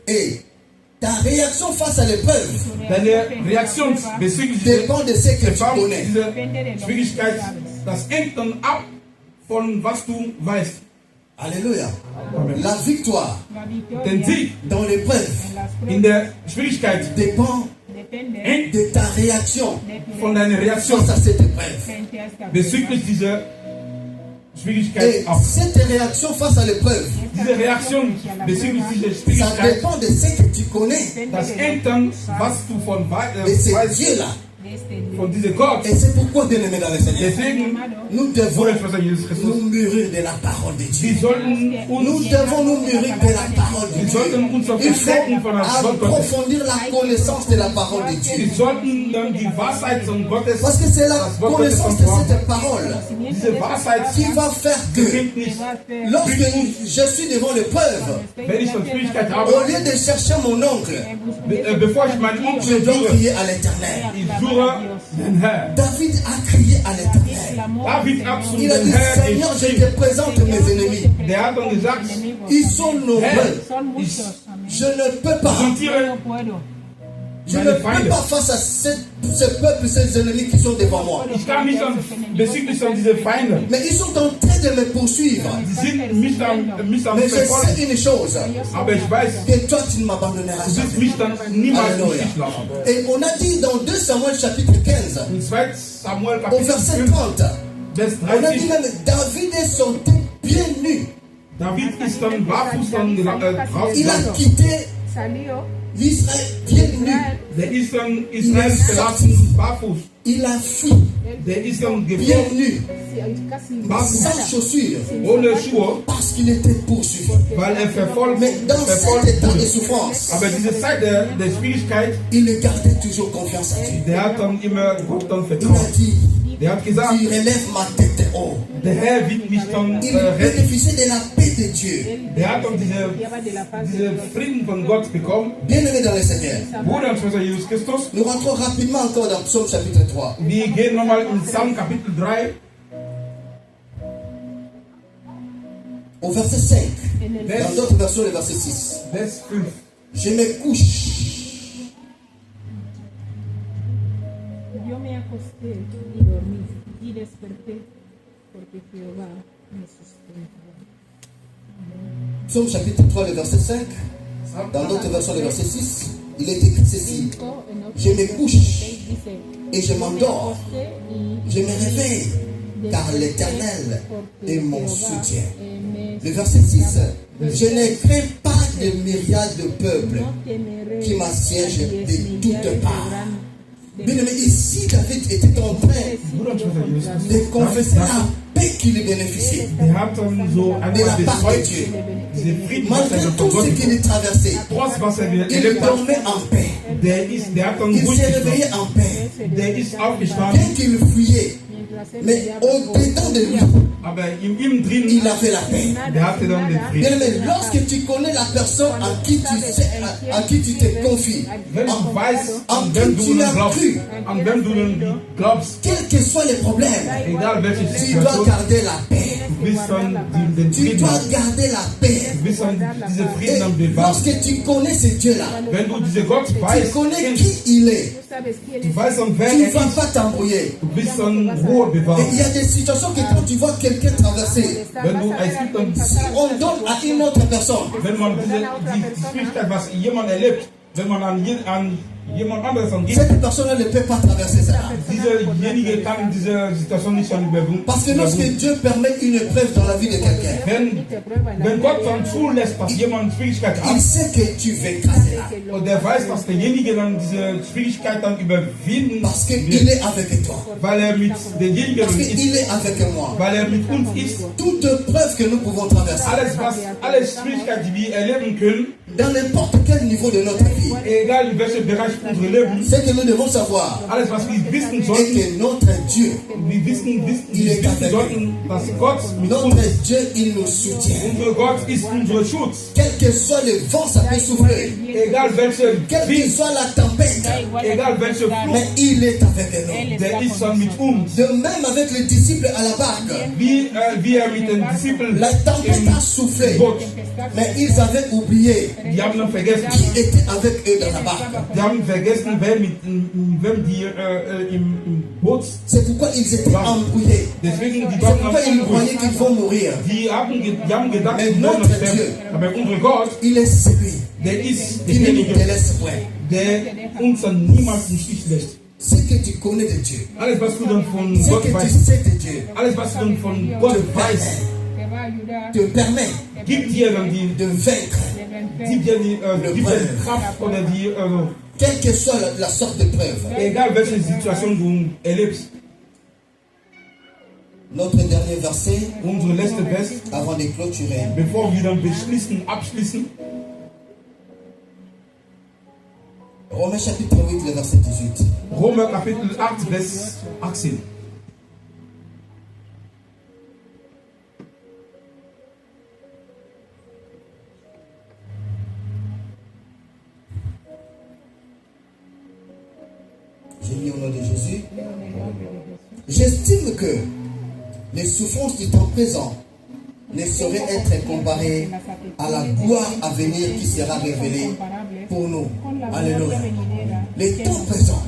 Speaker 1: Et ta réaction face à l'épreuve dépend de ce que tu connais. Alléluia. La victoire dans l'épreuve dépend de ta réaction face à cette épreuve.
Speaker 2: Schwierigkeit ab.
Speaker 1: Cette réaction face à l'épreuve,
Speaker 2: Diese Reaktion bezüglich dieser
Speaker 1: ça
Speaker 2: Schwierigkeit,
Speaker 1: dépend de ce que tu connais.
Speaker 2: das hängt dann, was du von
Speaker 1: Et c'est
Speaker 2: weißt,
Speaker 1: Dieu là.
Speaker 2: von diesem Gott.
Speaker 1: Et c'est pourquoi, bien aimé dans le Seigneur,
Speaker 2: Deswegen,
Speaker 1: nous devons
Speaker 2: Bruder, Schwester Jesus Christus,
Speaker 1: nous mûrir de la parole de Dieu.
Speaker 2: wir sollten
Speaker 1: Nous
Speaker 2: uns,
Speaker 1: devons nous mûrir de la parole de
Speaker 2: wir
Speaker 1: Dieu.
Speaker 2: sollten uns auf
Speaker 1: Il
Speaker 2: das Denken von
Speaker 1: faut
Speaker 2: das Wort Gottes.
Speaker 1: approfondir la connaissance de la parole de Dieu.
Speaker 2: Wir sollten dann die Wahrheit von Gottes,
Speaker 1: Parce que c'est la
Speaker 2: das Wort Gottes
Speaker 1: connaissance de
Speaker 2: anfangen.
Speaker 1: cette parole
Speaker 2: Diese Wahrheit
Speaker 1: qui va faire que
Speaker 2: bringt nicht,
Speaker 1: lorsque je suis devant l'épreuve,
Speaker 2: wenn ich eine Schwierigkeit
Speaker 1: au
Speaker 2: habe,
Speaker 1: lieu de chercher mon oncle,
Speaker 2: bevor ich meinen
Speaker 1: je
Speaker 2: Onkel
Speaker 1: dois
Speaker 2: suche,
Speaker 1: crier à l'éternel.
Speaker 2: ich suche den Herrn.
Speaker 1: David a crié à l'éternel.
Speaker 2: David hat zu
Speaker 1: Il a
Speaker 2: dem
Speaker 1: dit,
Speaker 2: Herrn
Speaker 1: Seigneur, je
Speaker 2: geschrien.
Speaker 1: te présente mes ennemis.
Speaker 2: Der hat dann gesagt,
Speaker 1: Ils sont nombreux.
Speaker 2: ich
Speaker 1: Je ne peux pas.
Speaker 2: präsentiere
Speaker 1: Je ne
Speaker 2: meine
Speaker 1: peux
Speaker 2: Feinde.
Speaker 1: pas face à ce peuple, ces ennemis qui sont devant moi.
Speaker 2: Ich kann mich dann bezüglich an diese Feinde,
Speaker 1: Mais ils sont en train de me poursuivre.
Speaker 2: die sind mich am
Speaker 1: Mais je
Speaker 2: verfolgen.
Speaker 1: sais une chose,
Speaker 2: Aber ich weiß,
Speaker 1: que toi tu ne m'abandonneras
Speaker 2: du wirst
Speaker 1: jamais.
Speaker 2: mich dann niemals
Speaker 1: Alléluia.
Speaker 2: nicht lassen.
Speaker 1: Et on a dit dans 2 Samuel chapitre 15,
Speaker 2: In 2 Samuel
Speaker 1: au
Speaker 2: Kapitel
Speaker 1: verset
Speaker 2: 5,
Speaker 1: 30,
Speaker 2: Vers
Speaker 1: on a dit
Speaker 2: 30,
Speaker 1: même David est sorti bien nu.
Speaker 2: David ist dann barfuß dann draußen.
Speaker 1: Il a quitté l'Israël bien nu.
Speaker 2: Der ist dann Israel verlassen, barfuß.
Speaker 1: Il a fui
Speaker 2: Der ist dann
Speaker 1: bien
Speaker 2: geflohen,
Speaker 1: nu,
Speaker 2: barfuß,
Speaker 1: sans chaussures,
Speaker 2: ohne Schuhe,
Speaker 1: parce qu'il était poursuivi.
Speaker 2: weil er
Speaker 1: Mais dans cet
Speaker 2: verfolgt
Speaker 1: état de
Speaker 2: wurde.
Speaker 1: souffrance,
Speaker 2: Aber diese Zeit der Schwierigkeit,
Speaker 1: il gardait toujours confiance à Dieu.
Speaker 2: der hat dann immer Gott dann
Speaker 1: Il a
Speaker 2: vertraut.
Speaker 1: dit,
Speaker 2: Der hat gesagt,
Speaker 1: tu relèves ma tête haut.
Speaker 2: der Herr wird mich dann
Speaker 1: Il
Speaker 2: retten.
Speaker 1: bénéficiait de la paix de Dieu.
Speaker 2: Der hat dann diese Frieden von Gott bekommen.
Speaker 1: Bien-aimé dans le Seigneur,
Speaker 2: Bruder und Schwester Jesus Christus,
Speaker 1: nous rentrons rapidement encore dans Psaume chapitre 3.
Speaker 2: wir gehen nochmal in Psalm Kapitel 3,
Speaker 1: Au verset 5. Dans d'autres versions, le verset 6.
Speaker 2: Vers 5.
Speaker 1: Je me couche.
Speaker 3: Yo me acosté y dormí y desperté porque Jehová me sustentaba.
Speaker 1: Psaume chapitre 3, le verset 5. Dans d'autres versions, le verset 6. Il est écrit ceci. Je me couche et je m'endors. Je me réveille car l'Éternel est mon soutien. Le verset 6. Je ne crains pas de myriades de peuples qui m'assiègent de toutes parts. Bien aimé, ici David était en train
Speaker 2: Bruder und Schwester Jesus Christus,
Speaker 1: de confesser la paix qu'il bénéficiait.
Speaker 2: der hat dann so
Speaker 1: De
Speaker 2: einmal
Speaker 1: la part de
Speaker 2: bezeugt,
Speaker 1: Dieu.
Speaker 2: diese Frieden, was
Speaker 1: Malgré
Speaker 2: er von
Speaker 1: tout
Speaker 2: Gott
Speaker 1: ce
Speaker 2: bekommen.
Speaker 1: qu'il traversait,
Speaker 2: Trotz was er
Speaker 1: il
Speaker 2: erlebt hat,
Speaker 1: dormait en paix.
Speaker 2: der hat dann
Speaker 1: Il
Speaker 2: ruhig
Speaker 1: s'est
Speaker 2: geschlafen.
Speaker 1: réveillé en paix.
Speaker 2: Der ist aufgestanden,
Speaker 1: Bien qu'il fuyait, mais au-dedans de lui,
Speaker 2: aber in ihm drin,
Speaker 1: il avait la paix.
Speaker 2: der hatte dann den
Speaker 1: Bien
Speaker 2: Frieden.
Speaker 1: aimé, lorsque tu connais la personne à qui tu te confies,
Speaker 2: Wenn du weißt,
Speaker 1: en
Speaker 2: an wem
Speaker 1: qui
Speaker 2: du
Speaker 1: tu
Speaker 2: dann
Speaker 1: as
Speaker 2: glaubst,
Speaker 1: cru,
Speaker 2: an wem du dann glaubst,
Speaker 1: quels que soient les problèmes,
Speaker 2: egal welche
Speaker 1: tu dois
Speaker 2: Situation,
Speaker 1: garder la paix.
Speaker 2: du bist dann den
Speaker 1: Tu
Speaker 2: Frieden
Speaker 1: dois
Speaker 2: haben.
Speaker 1: garder la paix.
Speaker 2: Du bist dann diese
Speaker 1: Et
Speaker 2: Frieden am bewahren.
Speaker 1: lorsque tu connais ce Dieu-là,
Speaker 2: Wenn du diese Gott
Speaker 1: tu
Speaker 2: weißt,
Speaker 1: connais qui il est,
Speaker 2: du weißt dann, wer
Speaker 1: tu ne
Speaker 2: er
Speaker 1: vas
Speaker 2: ist,
Speaker 1: pas t'embrouiller.
Speaker 2: du bist dann Ruhe
Speaker 1: Et
Speaker 2: bewahren.
Speaker 1: il y a des situations que quand tu vois quelqu'un traverser,
Speaker 2: Wenn du, es gibt dann,
Speaker 1: si on donne à une autre personne,
Speaker 2: wenn man die Schwierigkeit, was jemand erlebt, wenn man an jemand anderes dann gibt,
Speaker 1: cette personne ne peut pas traverser ça.
Speaker 2: dieserjenige kann diese Situation nicht dann überwinden.
Speaker 1: Parce que lorsque Dieu permet une épreuve dans la vie de quelqu'un,
Speaker 2: Wenn Gott dann zulässt, dass jemand Schwierigkeit
Speaker 1: il
Speaker 2: hat,
Speaker 1: sait que tu vaincras cela.
Speaker 2: und der weiß, dass derjenige dann diese Schwierigkeit dann überwinden
Speaker 1: Parce qu'il
Speaker 2: wird,
Speaker 1: est avec toi.
Speaker 2: weil er mit derjenigen
Speaker 1: Parce
Speaker 2: ist,
Speaker 1: qu'il est avec moi.
Speaker 2: weil er mit uns ist.
Speaker 1: Toute épreuve que nous pouvons traverser,
Speaker 2: Alle Schwierigkeiten, die wir erleben können,
Speaker 1: dans n'importe quel niveau de notre vie,
Speaker 2: egal in welchem Bereich unseres Lebens,
Speaker 1: ce que nous devons savoir
Speaker 2: alles, was wir wissen
Speaker 1: est
Speaker 2: sollten,
Speaker 1: que notre Dieu,
Speaker 2: wir wissen sollten, dass Gott mit uns,
Speaker 1: notre Dieu, il nous soutient.
Speaker 2: unser Gott ist unser Schutz.
Speaker 1: Quel que soit le vent, ça peut souffler.
Speaker 2: Egal welche
Speaker 1: Quelle que
Speaker 2: Wind,
Speaker 1: soit la tempête,
Speaker 2: egal welche
Speaker 1: mais
Speaker 2: Flucht,
Speaker 1: il est avec nous.
Speaker 2: der ist dann mit uns.
Speaker 1: De même avec les disciples à la barque,
Speaker 2: Wie er mit den Disciplen
Speaker 1: la tempête a soufflé,
Speaker 2: im Boot,
Speaker 1: mais ils avaient oublié
Speaker 2: die haben dann vergessen,
Speaker 1: qui était avec eux dans la barque.
Speaker 2: die haben vergessen, wem die im Boot,
Speaker 1: C'est pourquoi ils étaient embrouillés.
Speaker 2: deswegen die
Speaker 1: C'est
Speaker 2: waren
Speaker 1: pourquoi ils croyaient qu'ils vont mourir.
Speaker 2: die haben gedacht,
Speaker 1: Mais
Speaker 2: sie
Speaker 1: notre
Speaker 2: wollen sterben.
Speaker 1: Dieu,
Speaker 2: Aber unser Gott,
Speaker 1: Il est celui
Speaker 2: der ist
Speaker 1: qui ne nous
Speaker 2: derjenige,
Speaker 1: délaisse point.
Speaker 2: der uns dann niemals im Stich lässt.
Speaker 1: Ce que tu connais de Dieu,
Speaker 2: Alles, was du dann von
Speaker 1: ce
Speaker 2: Gott
Speaker 1: que tu
Speaker 2: weißt,
Speaker 1: sais de Dieu,
Speaker 2: alles, was du dann von Gott weißt,
Speaker 1: te permet
Speaker 2: gibt dir dann die
Speaker 1: de vaincre,
Speaker 2: gibt dir Kraft oder
Speaker 1: quelle que soit la sorte de preuve.
Speaker 2: egal welche Situation du erlebst.
Speaker 1: Notre dernier verset,
Speaker 2: Unsere letzte Vers,
Speaker 1: avant de clôturer,
Speaker 2: bevor wir dann abschließen,
Speaker 1: Romains chapitre 8, le verset 18.
Speaker 2: Römer Kapitel 8, Vers 18.
Speaker 1: Je lis au nom de Jésus. J'estime que les souffrances du temps présent ne sauraient être comparées à la gloire à venir qui sera révélée pour nous. Alléluia. Les temps présents,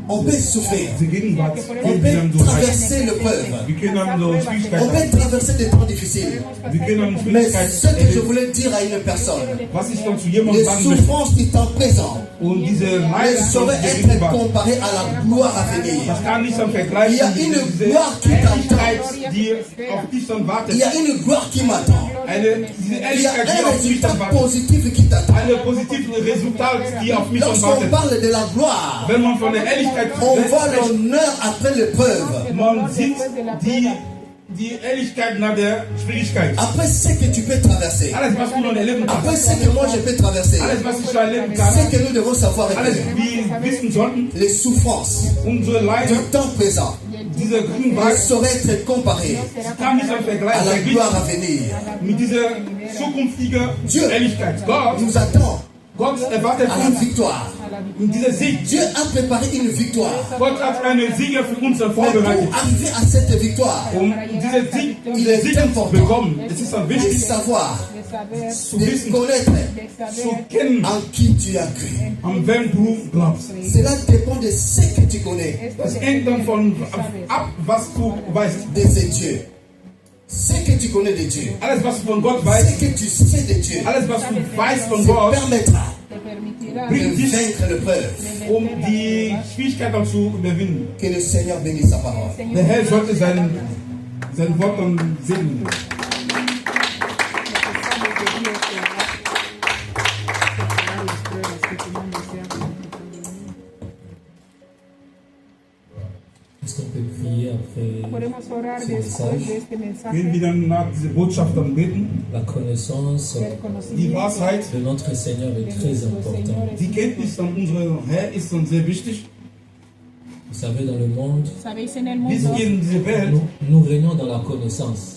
Speaker 1: on peut souffrir,
Speaker 2: Die Gegenwart,
Speaker 1: on peut traverser l'épreuve,
Speaker 2: wir können dann so
Speaker 1: on
Speaker 2: Schwierigkeiten,
Speaker 1: peut traverser des temps difficiles.
Speaker 2: wir können dann
Speaker 1: Mais ce que je
Speaker 2: Schwierigkeiten,
Speaker 1: voulais dire à une personne,
Speaker 2: was ich dann zu
Speaker 1: les
Speaker 2: jemandem sagen möchte.
Speaker 1: souffrances du temps présent
Speaker 2: Und diese
Speaker 1: ne
Speaker 2: Leiden
Speaker 1: sauraient
Speaker 2: der
Speaker 1: être
Speaker 2: Gegenwart,
Speaker 1: comparées à la gloire à venir.
Speaker 2: das kann nicht am
Speaker 1: Il y a
Speaker 2: Vergleich
Speaker 1: une
Speaker 2: diese
Speaker 1: gloire qui
Speaker 2: Ehrlichkeit,
Speaker 1: t'attend.
Speaker 2: die auf dich dann wartet.
Speaker 1: Il y a une gloire qui m'attend.
Speaker 2: Diese
Speaker 1: Il y a
Speaker 2: Ehrlichkeit, die
Speaker 1: un
Speaker 2: auf mich
Speaker 1: résultat
Speaker 2: dann wartet.
Speaker 1: positif qui t'attend.
Speaker 2: Eine positive Resultat, die auf mich dann
Speaker 1: Lorsqu'on
Speaker 2: wartet.
Speaker 1: parle de la gloire,
Speaker 2: Wenn man von der Ehrlichkeit
Speaker 1: on voit
Speaker 2: spricht,
Speaker 1: l'honneur après l'épreuve.
Speaker 2: man sieht die Ehrlichkeit nach der Schwierigkeit.
Speaker 1: Après ce que tu peux traverser.
Speaker 2: Alles, was du noch erleben
Speaker 1: Après
Speaker 2: kannst,
Speaker 1: ce que moi je peux traverser.
Speaker 2: alles, was ich schon erleben
Speaker 1: Ce
Speaker 2: kann,
Speaker 1: que nous devons savoir est
Speaker 2: alles,
Speaker 1: que
Speaker 2: wir wissen sollten,
Speaker 1: les souffrances
Speaker 2: unsere
Speaker 1: du
Speaker 2: Leiden,
Speaker 1: temps présent
Speaker 2: diese
Speaker 1: ne
Speaker 2: Gegenwart,
Speaker 1: sauraient être comparées
Speaker 2: kann nicht am Vergleich
Speaker 1: à la
Speaker 2: sein
Speaker 1: gloire à venir.
Speaker 2: mit dieser zukünftigen Ehrlichkeit. Gott
Speaker 1: Nous attend
Speaker 2: erwartet
Speaker 1: à la
Speaker 2: uns
Speaker 1: victoire.
Speaker 2: mit dieser Sieg.
Speaker 1: Dieu a préparé une victoire.
Speaker 2: Gott hat einen Sieger für uns
Speaker 1: Mais
Speaker 2: vorbereitet.
Speaker 1: pour arriver à cette victoire,
Speaker 2: Diese Sieg zu bekommen, es ist dann
Speaker 1: de
Speaker 2: wichtig
Speaker 1: savoir,
Speaker 2: zu
Speaker 1: de
Speaker 2: wissen,
Speaker 1: connaître
Speaker 2: zu kennen,
Speaker 1: en qui tu as cru.
Speaker 2: an wem du glaubst.
Speaker 1: Cela dépend de ce que tu connais
Speaker 2: Das hängt dann von ab, was du weißt.
Speaker 1: de ce Dieu. Ce que tu connais de Dieu,
Speaker 2: Alles, was du von Gott
Speaker 1: ce
Speaker 2: weißt,
Speaker 1: que tu sais de Dieu,
Speaker 2: alles, was du weißt von
Speaker 1: te
Speaker 2: Gott,
Speaker 1: permettra
Speaker 2: bringt
Speaker 1: de
Speaker 2: dich,
Speaker 1: vaincre l'épreuve.
Speaker 2: die Schwierigkeit dann zu überwinden.
Speaker 1: Que le Seigneur bénisse sa parole.
Speaker 2: Der Herr sollte sein Wort dann segnen.
Speaker 4: Est-ce qu'on peut prier après
Speaker 3: Podemos orar
Speaker 4: ce
Speaker 3: después de
Speaker 4: message?
Speaker 3: este
Speaker 2: Gehen
Speaker 3: mensaje.
Speaker 2: wir dann nach dieser Botschaft dann beten.
Speaker 4: La connaissance
Speaker 3: El
Speaker 2: Die
Speaker 3: conocimiento
Speaker 2: Wahrheit,
Speaker 4: de notre Seigneur est très importante.
Speaker 2: die Kenntnis von unserem Herr ist dann sehr wichtig.
Speaker 4: Vous savez, dans le monde,
Speaker 3: Sabéis, en el
Speaker 2: Wir
Speaker 3: mundo
Speaker 2: sind in dieser Welt,
Speaker 4: nous régnons dans la connaissance.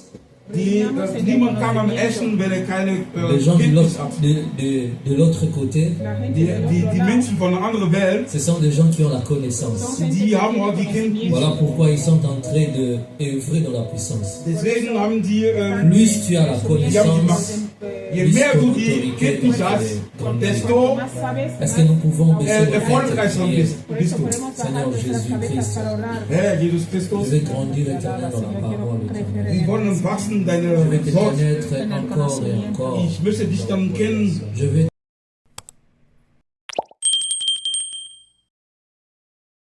Speaker 2: niemand kann am essen, wenn er keine
Speaker 4: Les gens
Speaker 2: Kenntnis hat.
Speaker 4: de l'autre côté,
Speaker 3: la gente
Speaker 2: Die,
Speaker 3: del
Speaker 2: die,
Speaker 3: otro
Speaker 2: die
Speaker 3: lado
Speaker 2: Menschen von einer anderen Welt,
Speaker 4: ce sont des gens qui ont la connaissance.
Speaker 2: die haben auch die Kenntnis.
Speaker 4: Voilà pourquoi ils sont en train de œuvrer dans la puissance.
Speaker 2: Deswegen haben die,
Speaker 4: Plus tu as la
Speaker 2: die haben die Macht.
Speaker 4: connaissance,
Speaker 2: Je mehr du die Kenntnis hast, desto
Speaker 3: más sabes,
Speaker 4: est-ce que nous pouvons baisser nos têtes et
Speaker 2: erfolgreicher
Speaker 4: prier?
Speaker 2: bist du.
Speaker 3: podemos bajar
Speaker 4: Seigneur
Speaker 3: nuestras cabezas
Speaker 4: Jésus-Christ,
Speaker 3: para orar.
Speaker 2: Herr Jesus
Speaker 4: je
Speaker 2: Christus,
Speaker 4: vais grandir éternel dans la parole éternelle.
Speaker 2: wir wollen wachsen,
Speaker 4: Je vais
Speaker 2: deine
Speaker 4: te
Speaker 2: Wort.
Speaker 4: connaître encore et encore.
Speaker 2: Ich möchte dich dann kennen.
Speaker 4: Je vais